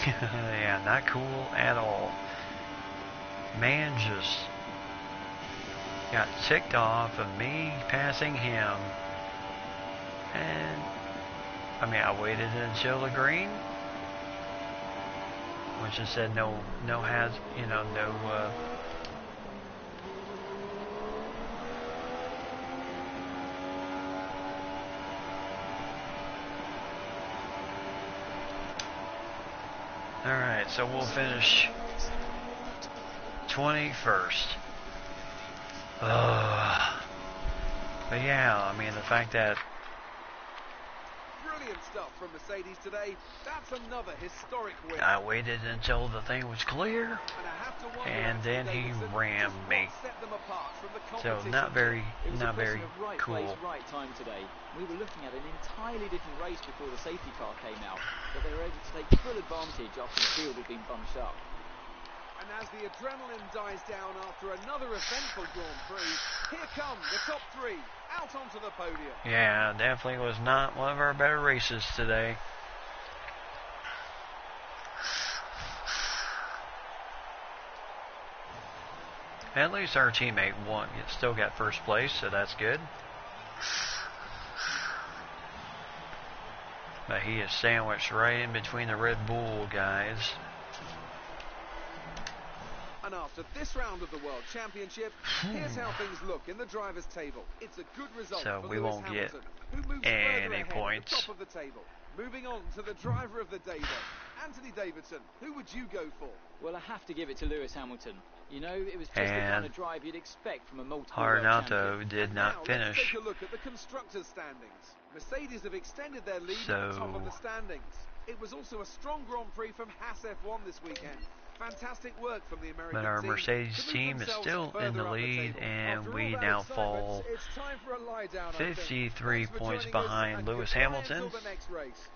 Yeah, not cool at all. Man just got ticked off of me passing him. And I mean, I waited until the green, which it said no has, no, Alright, so we'll finish 21st. But yeah, I mean, the fact that Brilliant stuff from Mercedes today. That's another historic win. I waited until the thing was clear, And I have to wonder, and then he Davidson, rammed just me. what set them apart from the So competition. not very It was a question of right cool. place, right time today. We were looking at an entirely different race before the safety car came out, but they were able to take full advantage after the field had been bunched up. And as the adrenaline dies down after another eventful Grand Prix, here come the top three out onto the podium. Yeah, definitely was not one of our better races today. At least our teammate won. It still got first place, so that's good. But he is sandwiched right in between the Red Bull guys. And after this round of the World Championship, here's how things look in the drivers' table. It's a good result So for we Lewis won't get Hamilton, who moves any further ahead points. at the top of the table. Moving on to the driver of the day then, Anthony Davidson. Who would you go for? Well, I have to give it to Lewis Hamilton. You know, it was just the kind And of drive you'd expect from a multiple world champion. Harnato did And not now finish. Let's take a look at the constructors' standings. Mercedes have extended their lead at the top of the standings. It was also a strong Grand Prix from Haas F1 this weekend. Fantastic work from the American But our team Mercedes to move team is themselves still in further the up lead, table. and After we all that now excitement, fall it's time for a lie down, I think. 53 Thanks for points joining us, behind and Lewis goodbye Hamilton. until the next race.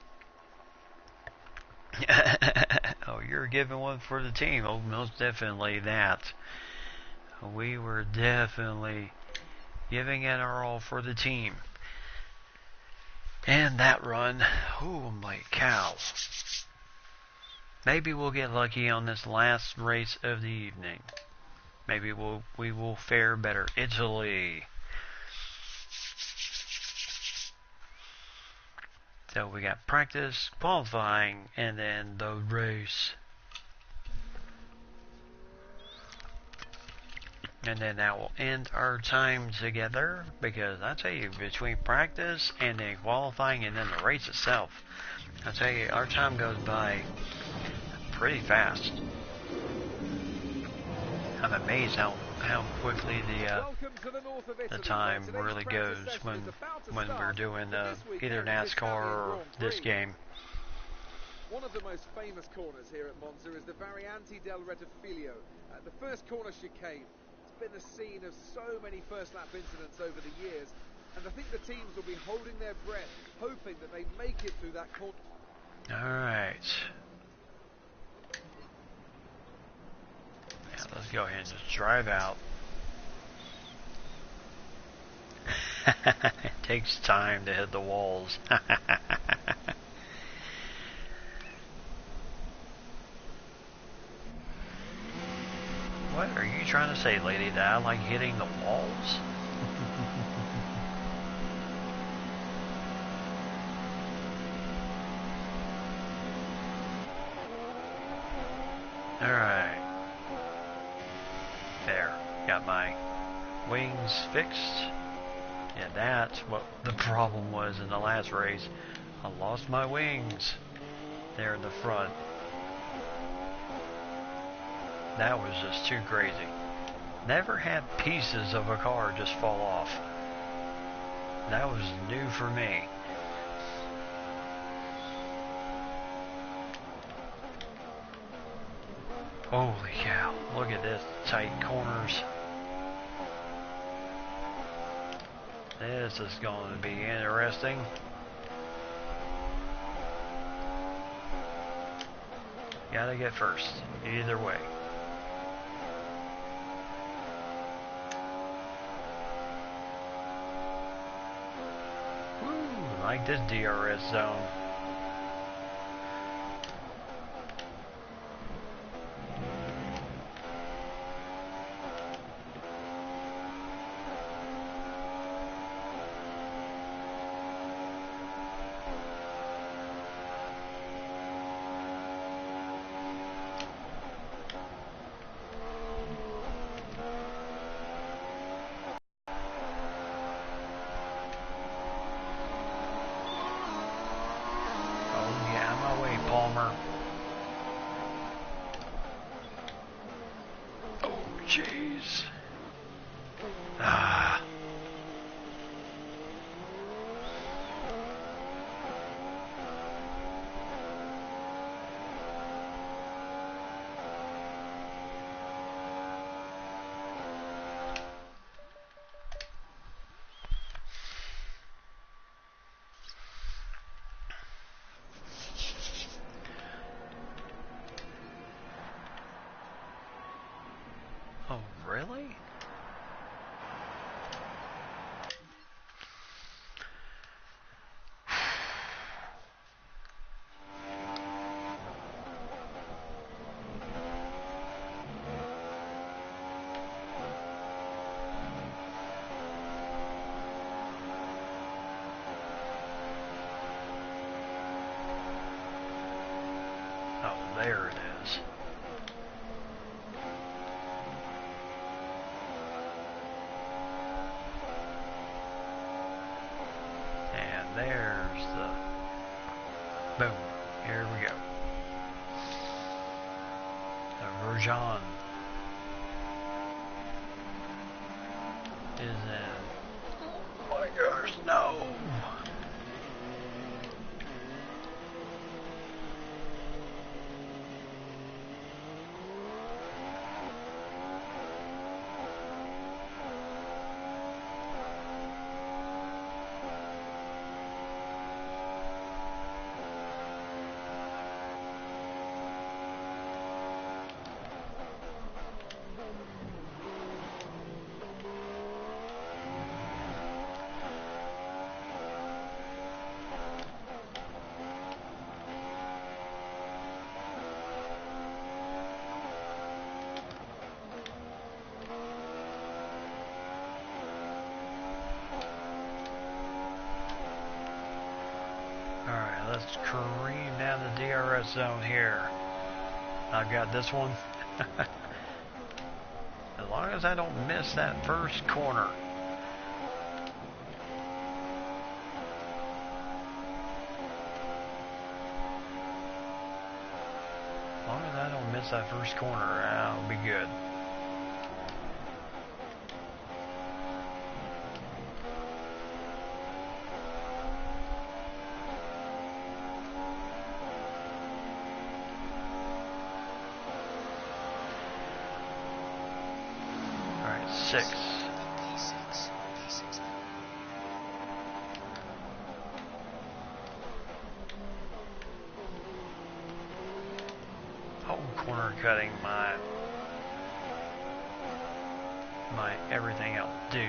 Oh, you're giving one for the team. Oh, most definitely that. We were definitely giving it our all for the team. And that run, oh my cow. Maybe we'll get lucky on this last race of the evening. Maybe we will fare better. Italy. So we got practice, qualifying, and then the race. And then that will end our time together, because I tell you, between practice and then qualifying and then the race itself, I tell you, our time goes by pretty fast. I'm amazed how quickly Welcome to the north of the Italy, time where today's really practice goes session when is about to we're start doing for this either weekend's NASCAR or Italian this Grand Prix. game. One of the most famous corners here at Monza is the Variante del Rettifiglio, the first corner chicane. It's been the scene of so many first lap incidents over the years, and I think the teams will be holding their breath, hoping that they make it through that corner. Alright. Yeah, let's go ahead and just drive out. It takes time to hit the walls. What are you trying to say, lady? That I like hitting the walls? Alright. There. Got my wings fixed. Yeah, that's what the problem was in the last race. I lost my wings there in the front. That was just too crazy. Never had pieces of a car just fall off. That was new for me. Holy cow, look at this, tight corners. This is going to be interesting. Gotta get first, either way. Woo, I like this DRS zone. Palmer. Oh, jeez. Ah. Oh, really? Oh, there it is. And there's the boom. Here we go. The Grosjean is in. Oh my gosh, no. Alright, let's careen down the DRS zone here. I've got this one. As long as I don't miss that first corner. As long as I don't miss that first corner, I'll be good. Six. Oh, corner cutting my everything else, dude.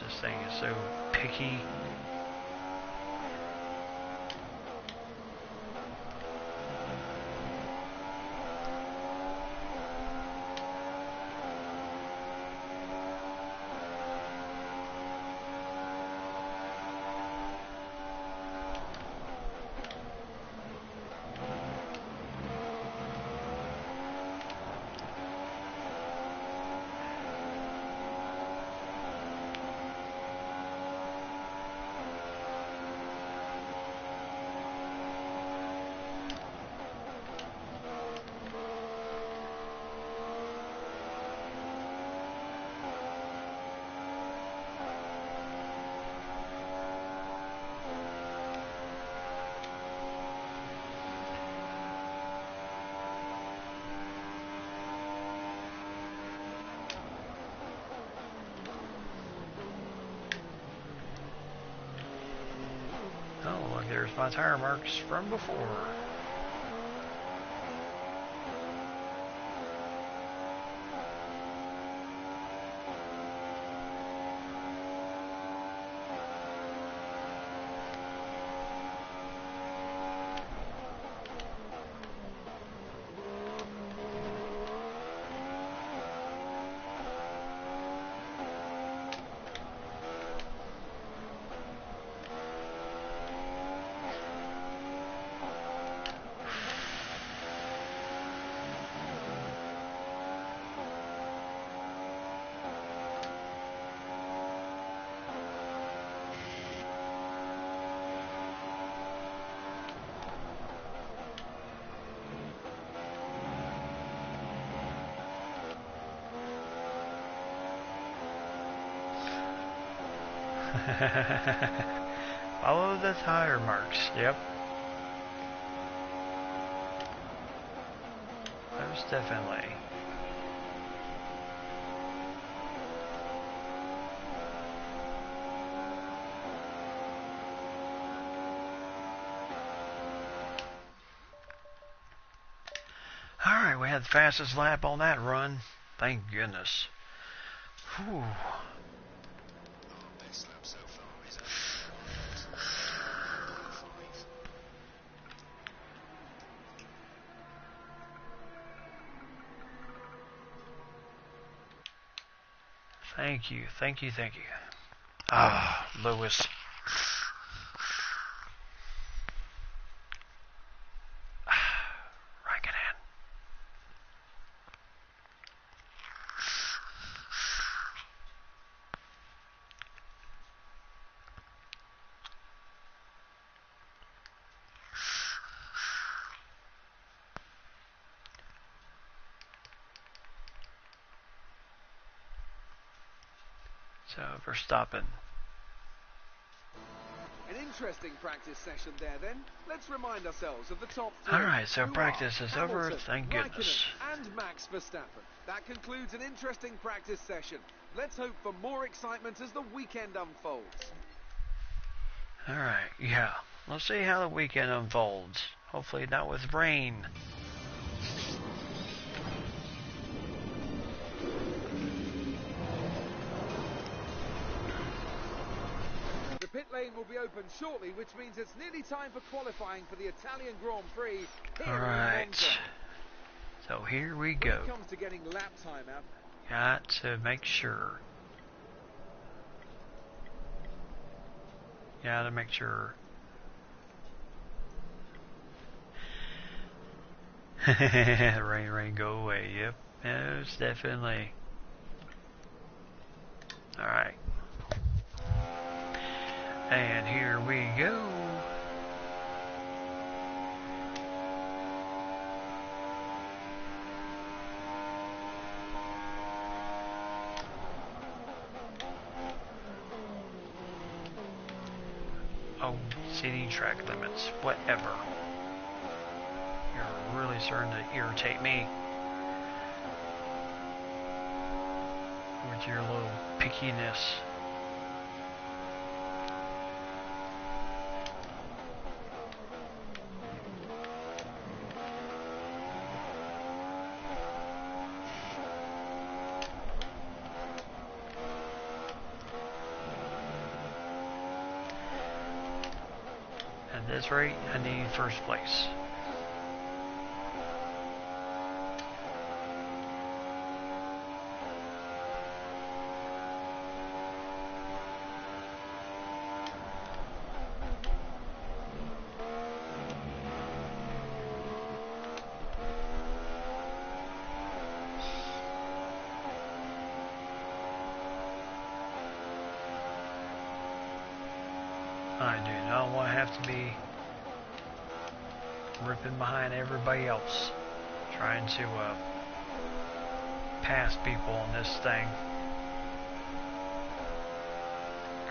This thing is so picky. Oh, look, there's my tire marks from before. Follow the tire marks. Yep. Most definitely. Alright, we had the fastest lap on that run. Thank goodness. Whew. Best lap so far is 8:05. Thank you, thank you, thank you. Ah, Lewis. Raikkonen. So, Verstappen. An interesting practice session there then. Let's remind ourselves of the top three. Alright, so who practice are is over, Hamilton, thank goodness. Raikkonen and Max Verstappen. That concludes an interesting practice session. Let's hope for more excitement as the weekend unfolds. Alright, yeah. Let's see how the weekend unfolds. Hopefully not with rain. The pit lane will be open shortly, which means it's nearly time for qualifying for the Italian Grand Prix here in Alright. Monza. So here we When go. it comes to getting lap time out, Got to make sure. Gotta make sure. Rain, go away. Yep, most definitely. Alright. And here we go. Oh, city track limits, whatever. You're really starting to irritate me with your little pickiness. At this rate, I need first place. I do not want to have to be ripping behind everybody else, trying to pass people on this thing.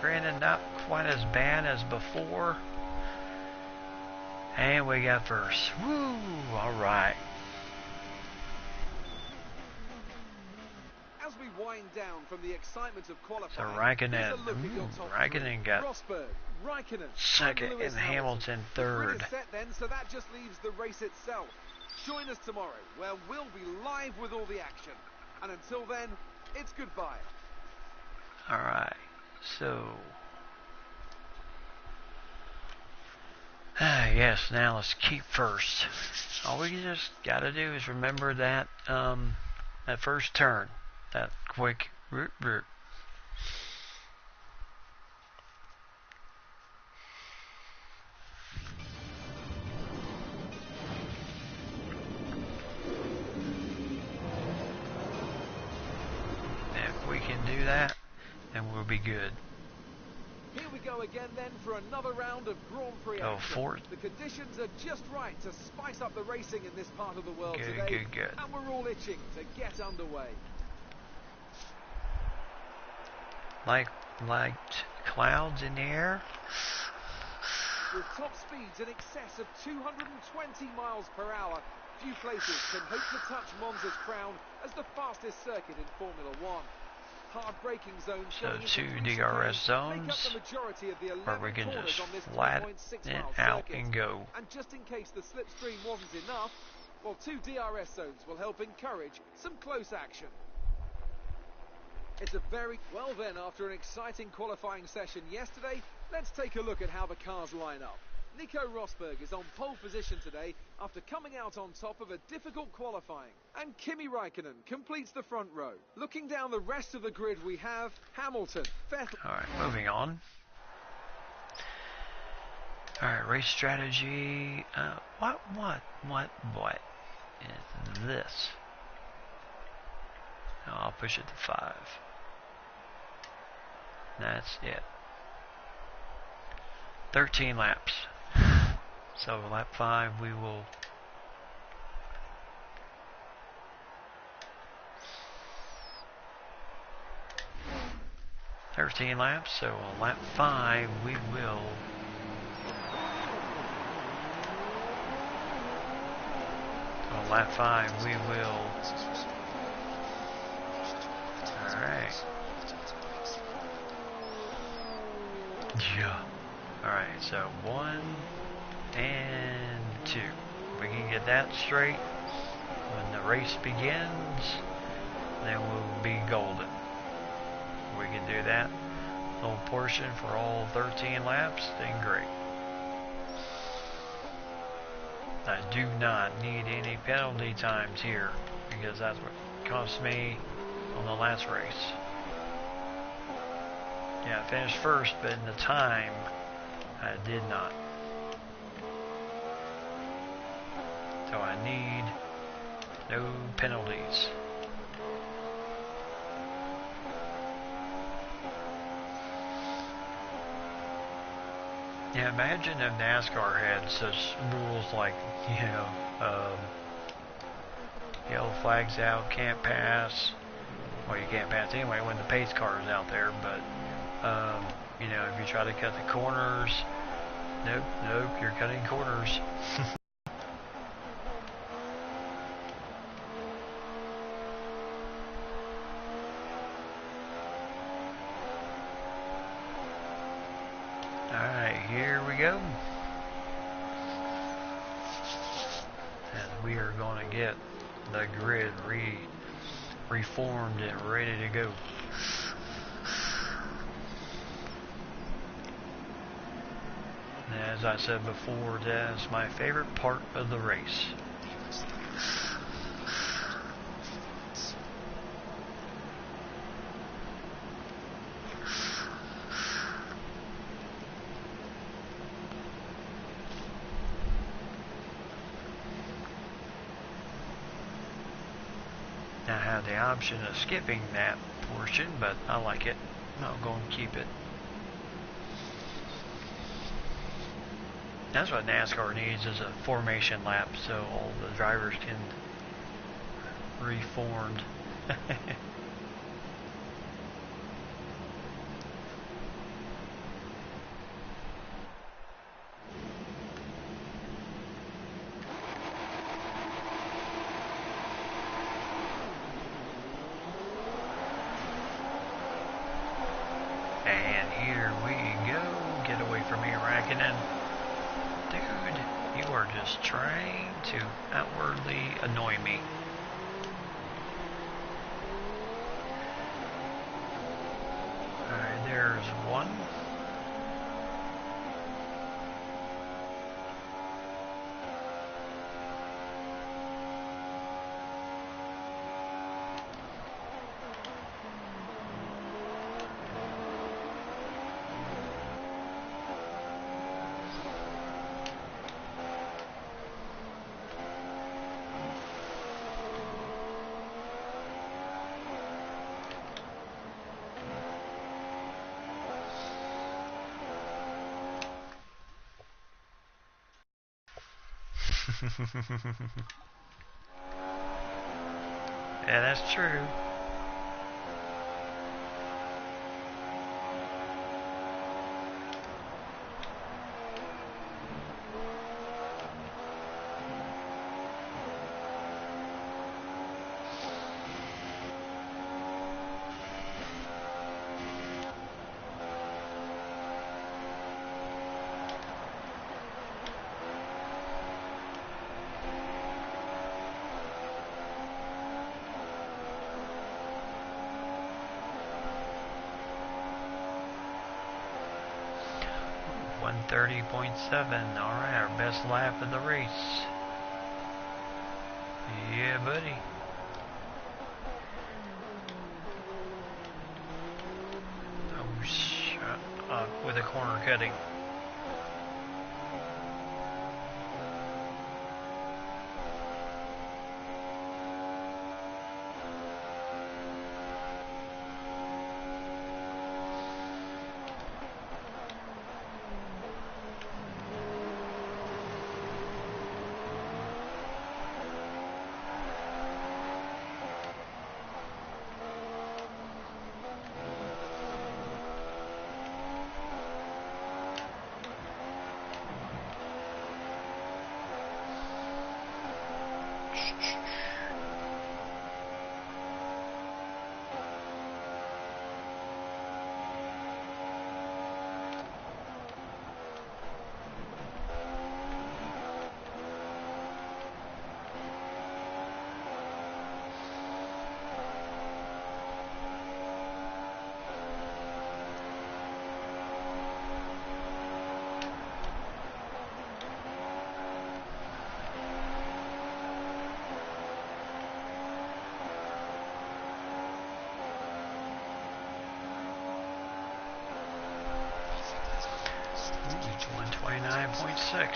Granted, not quite as bad as before. And we got first. Woo! Alright. as we wind down from the excitement of So qualifying, here's a Raikkonen, look at your top Raikkonen three. got Rosberg, Raikkonen, second, and Lewis and Hamilton The grid third. is set then, so that just leaves the race itself. Join us tomorrow, where we'll be live with all the action. And until then, it's goodbye. All right, so yes, now let's keep first. All we just got to do is remember that that first turn, that quick root. If we can do that, then we'll be good. Here we go again then for another round of Grand Prix Oh, action. fourth. The conditions are just right to spice up the racing in this part of the world Good, today. good. And we're all itching to get underway. Like clouds in the air. With top speeds in excess of 220 miles per hour, few places can hope to touch Monza's crown as the fastest circuit in Formula One. Hard braking zones So going into 2 three DRS chicanes make up zones the majority of the 11 where we can corners just on this flat 3.6 it mile out circuit. and go. And just in case the slipstream wasn't enough, well, 2 DRS zones will help encourage some close action. It's a very well then, after an exciting qualifying session yesterday, let's take a look at how the cars line up. Nico Rosberg is on pole position today after coming out on top of a difficult qualifying. And Kimi Raikkonen completes the front row. Looking down the rest of the grid, we have Hamilton, Vettel. All right, moving on. All right, race strategy. What is this? Oh, I'll push it to 5. That's it. 13 laps. So lap 5 we will (13 laps), so on lap 5 we will alright. Yeah. Alright, so 1 and 2. We can get that straight. When the race begins, then we'll be golden. We can do that little portion for all 13 laps, then great. I do not need any penalty times here, because that's what cost me on the last race. Yeah, I finished first, but in the time, I did not. So I need no penalties. Yeah, imagine if NASCAR had such rules like, yellow flags out, can't pass. Well, you can't pass anyway when the pace car is out there, but, if you try to cut the corners, nope, you're cutting corners. Alright, here we go. And we are going to get the grid reformed and ready to go. And as I said before, that's my favorite part of the race. I have the option of skipping that portion, but I like it. I'll go and keep it. That's what NASCAR needs, is a formation lap so all the drivers can reformed. Raikkonen. Dude, you are just trying to outwardly annoy me. Alright, there's one. Yeah, that's true. Ooh, 130.7. Alright, our best lap of the race. Yeah, buddy. Oh, shut up with a corner cutting. It's 129.6.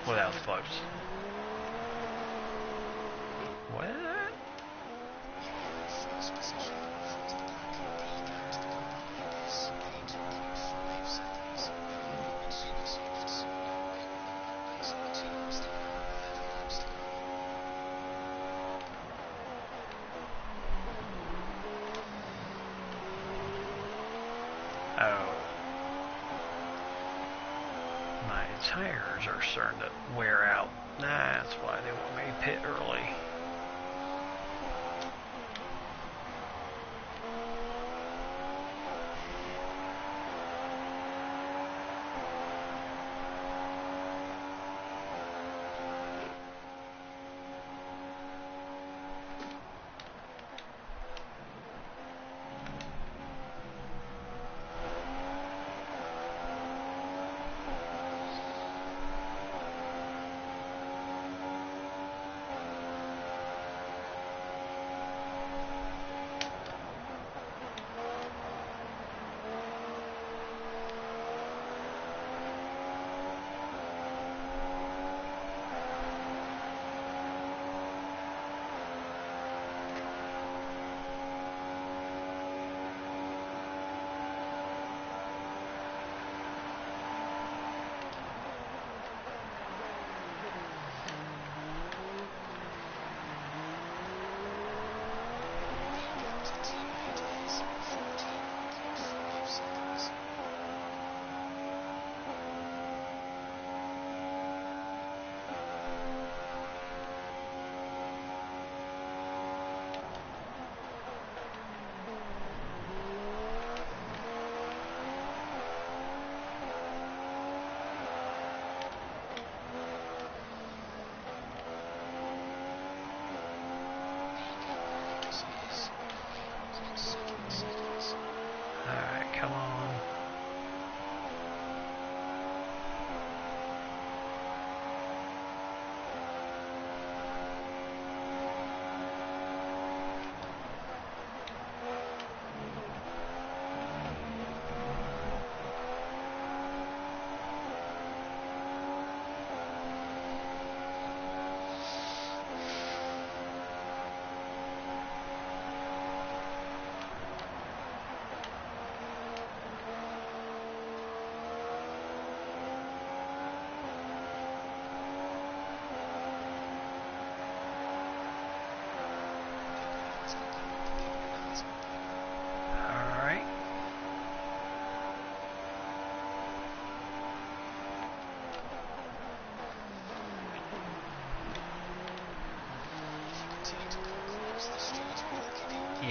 Well, that was close. What? First position for the back of the is 8.5 seconds. And super softs in basically 2 laps to go, 11 laps to go. Oh. My tires are starting to wear out. That's why they want me to pit early.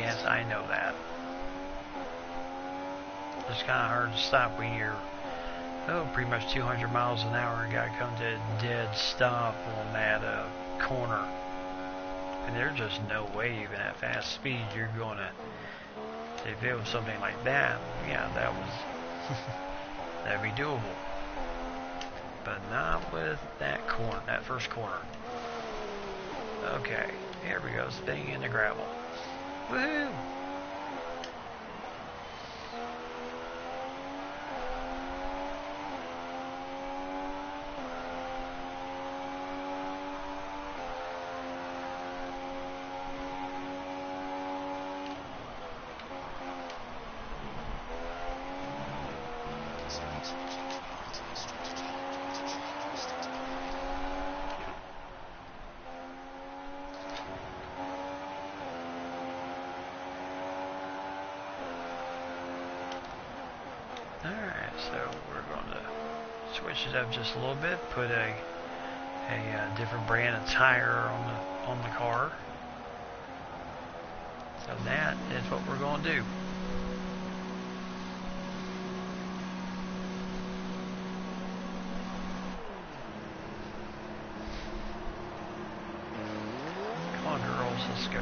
Yes, I know that. It's kind of hard to stop when you're, pretty much 200 miles an hour. You gotta come to a dead stop on that corner. And there's just no way, even at fast speed, you're gonna. If it was something like that, yeah, that was that'd be doable. But not with that corner, that first corner. Okay, here we go, staying in the gravel. Woohoo! Alright, so we're going to switch it up just a little bit, put a different brand of tire on the car. So that is what we're going to do. Come on, girls, let's go.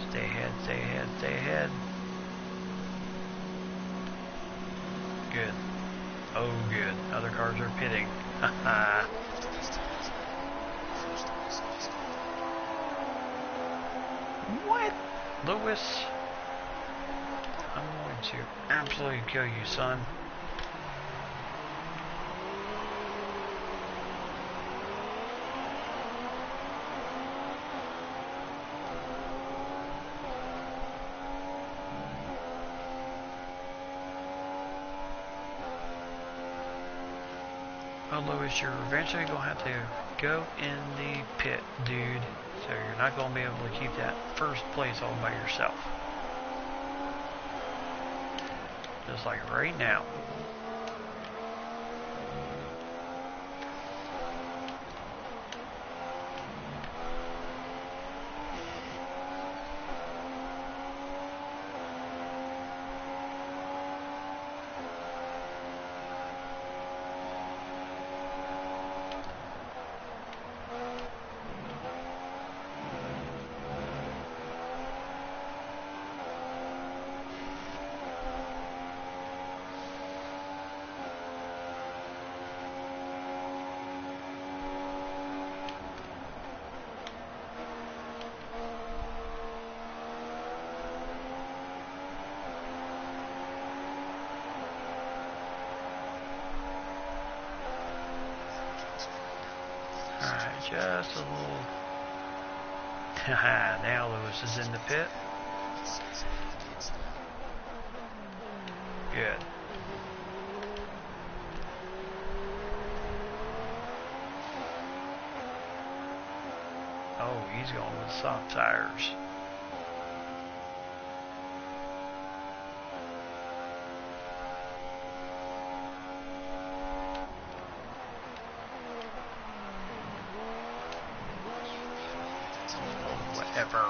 Stay ahead, stay ahead, stay ahead. Good. Oh, good. Other cars are pitting. Haha. What? Lewis? I'm going to absolutely kill you, son. Oh, Lewis, you're eventually going to have to go in the pit, dude. So you're not going to be able to keep that first place all by yourself. Just like right now. Alright, just a little. Haha, now Lewis is in the pit. Good. Oh, he's going with soft tires. Whatever.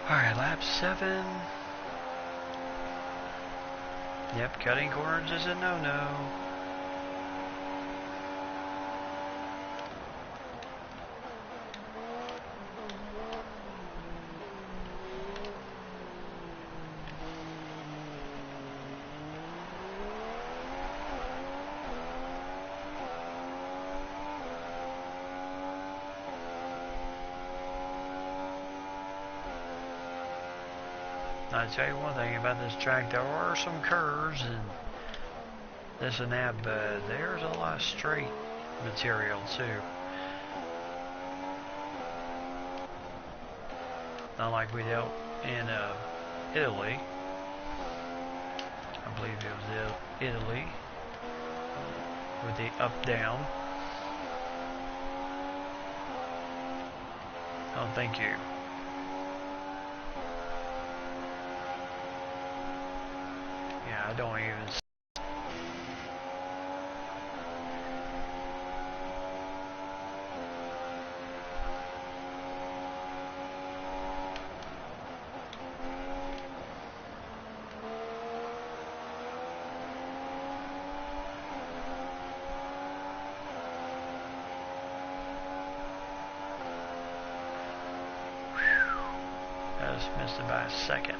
Alright, lap 7. Yep, cutting corners is a no-no. I tell you one thing about this track, there are some curves and this and that, but there's a lot of straight material too. Not like we dealt in Italy. I believe it was Italy with the up-down. Oh, thank you. Yeah, I don't even. I just missed it by a second.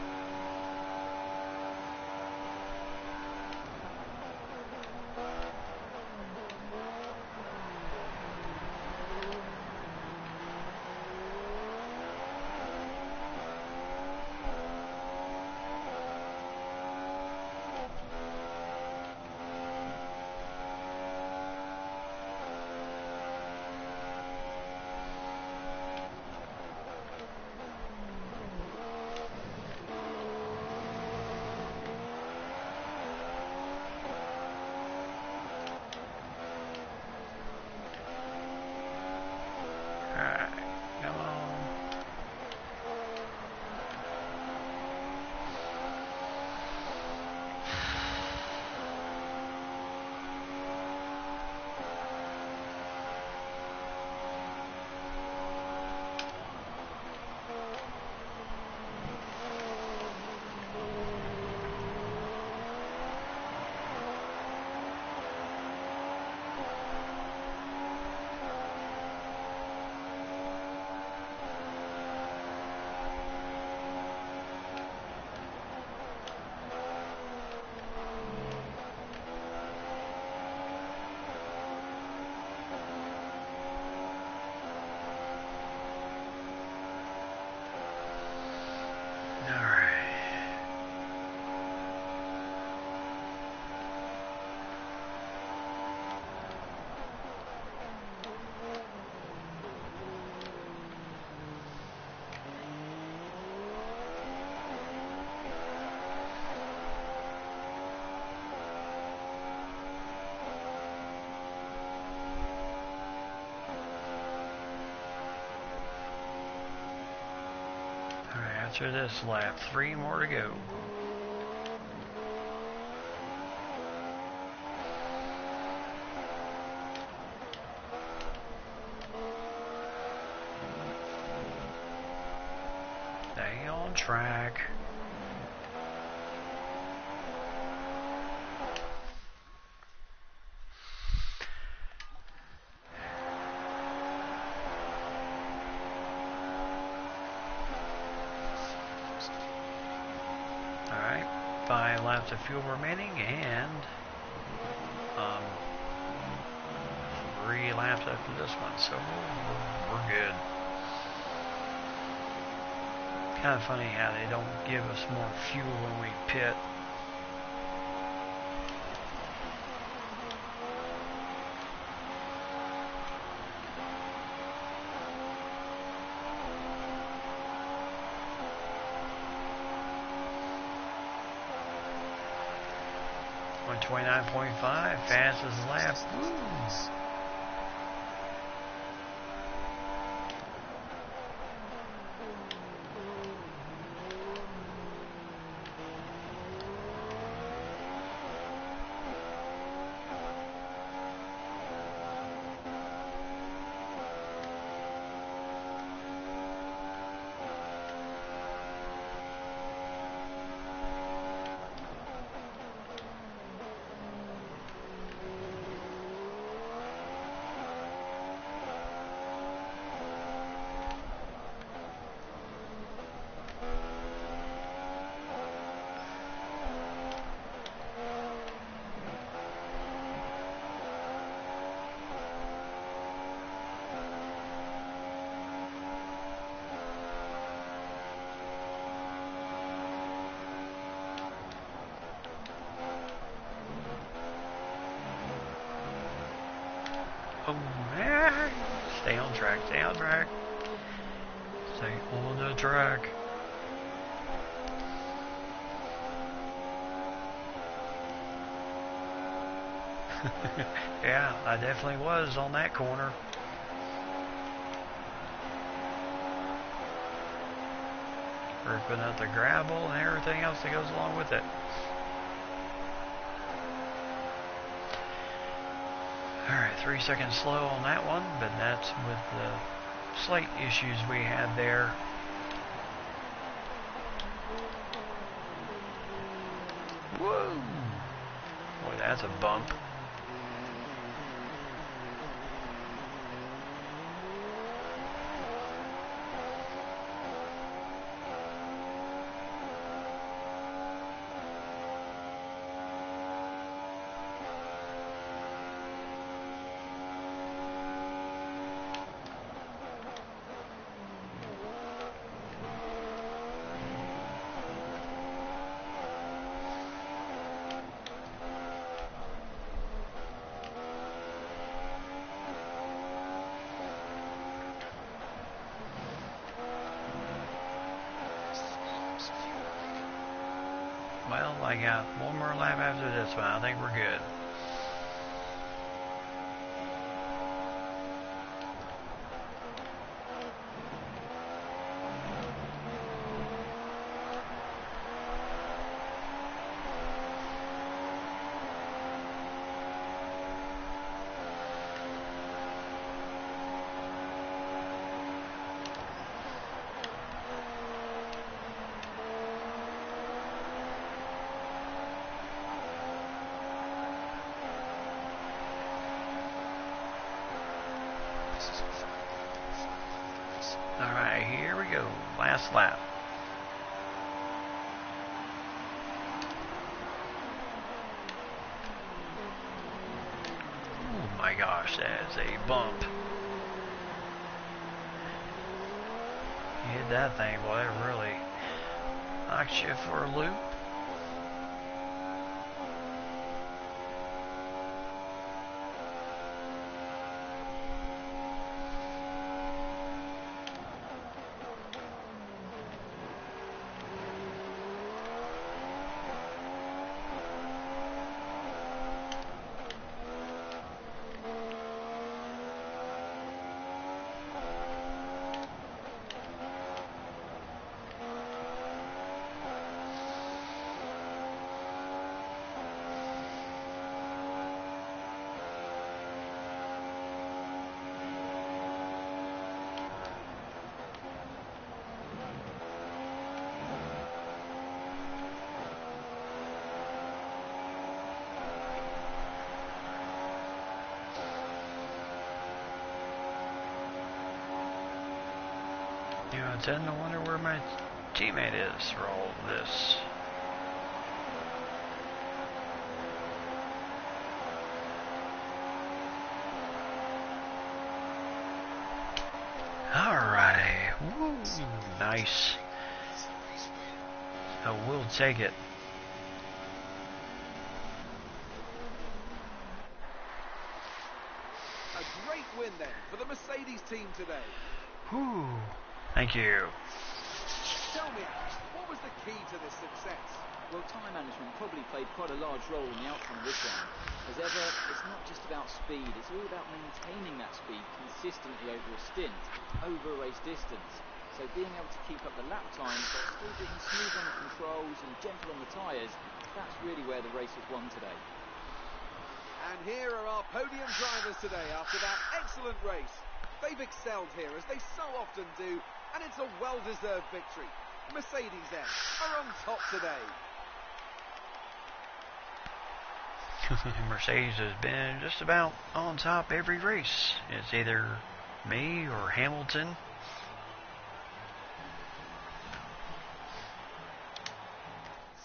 Alright, come on. Alright, after this lap, 3 more to go. Stay on track. Alright, 5 laps of fuel remaining and 3 laps after this one, so we're good. Kind of funny how they don't give us more fuel when we pit. On 29.5, fastest lap. Woo. Oh, man. Stay on track, stay on track. Stay on the track. Yeah, I definitely was on that corner. Ripping up the gravel and everything else that goes along with it. Alright, 3 seconds slow on that one, but that's with the slight issues we had there. Whoa! Boy, that's a bump. Well, I got one more lap after this one. I think we're good. Alright, here we go. Last lap. Oh my gosh, that's a bump. You hit that thing, boy, it really knocks you for a loop. You know, I tend to wonder where my teammate is for all of this. Alrighty. Woo, nice. I will take it. A great win then for the Mercedes team today. Whew. Thank you. Tell me, Alex, what was the key to this success? Well, time management probably played quite a large role in the outcome of this round. As ever, it's not just about speed, it's all about maintaining that speed consistently over a stint, over a race distance. So being able to keep up the lap times while still being smooth on the controls and gentle on the tyres, that's really where the race was won today. And here are our podium drivers today after that excellent race. They've excelled here, as they so often do, and it's a well-deserved victory. Mercedes then are on top today. Mercedes has been just about on top every race. It's either me or Hamilton.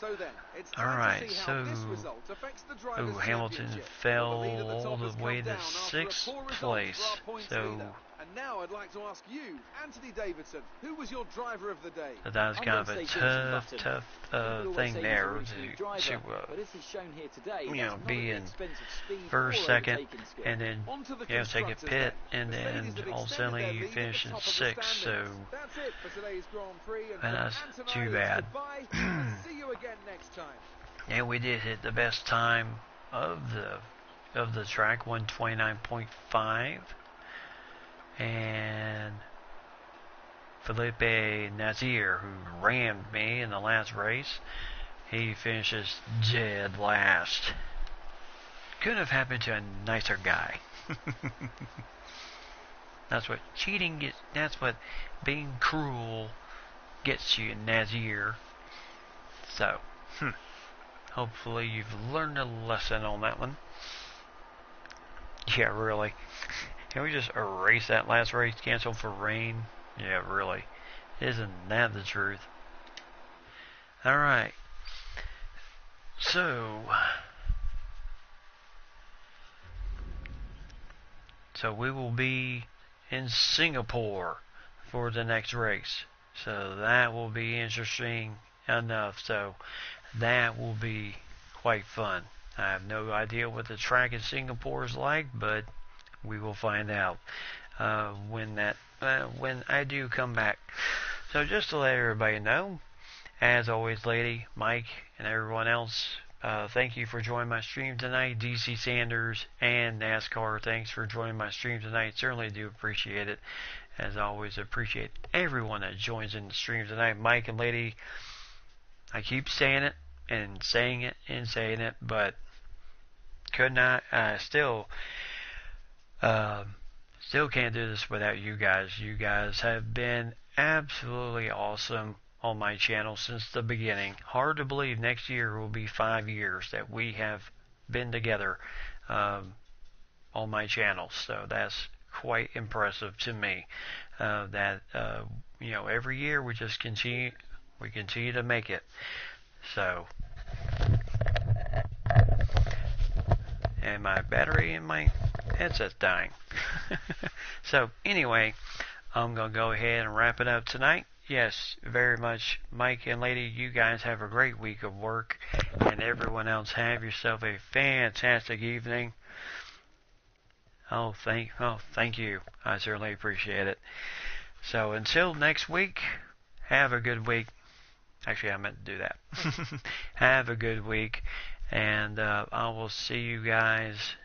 So then, it's time to see how this result affects the drivers' Hamilton championship. fell Well, the lead at the all top has the way come to down after a 6th poor result place. for our points So leader. And And now I'd like to ask you, Anthony Davidson, who was your driver of the day? So that was I'm kind of gonna a say Jenson tough People always thing say he's a there really smooth driver, to but as he's shown here today, you that's know, not at be the in expense of speed first, or second, overtaking skill. and then On to the take a constructors pit, then. and then Mercedes have all of a extended sudden their you lead at finish the in top of the sixth. So standings. That's it for today's Grand Prix. And that's from too Antonelli, bad. it's goodbye, and see you again next time. and we did hit the best time of the track, 129.5, and Felipe Nasr, who rammed me in the last race, he finishes dead last. Couldn't have happened to a nicer guy. That's what cheating gets. That's what being cruel gets you, Nasr. So, hopefully you've learned a lesson on that one. Yeah, really. Can we just erase that last race, cancel for rain? Yeah, really. Isn't that the truth? Alright. So we will be in Singapore for the next race. So that will be interesting enough. So that will be quite fun. I have no idea what the track in Singapore is like, but we will find out when I do come back. So just to let everybody know, as always, Lady, Mike, and everyone else, thank you for joining my stream tonight. DC Sanders and NASCAR, thanks for joining my stream tonight. Certainly do appreciate it. As always, appreciate everyone that joins in the stream tonight. Mike and Lady, I keep saying it and saying it and saying it, but could not. Still can't do this without you guys. You guys have been absolutely awesome on my channel since the beginning. Hard to believe next year will be 5 years that we have been together on my channel. So that's quite impressive to me. That every year we just continue to make it. So, and my battery in my headset's dying. So anyway, I'm gonna go ahead and wrap it up tonight. Yes, very much, Mike and Lady, you guys have a great week of work, and everyone else have yourself a fantastic evening. Thank you. I certainly appreciate it. So until next week, have a good week. Actually, I meant to do that. Have a good week, and I will see you guys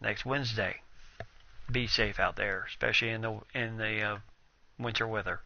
next Wednesday. Be safe out there, especially in the winter weather.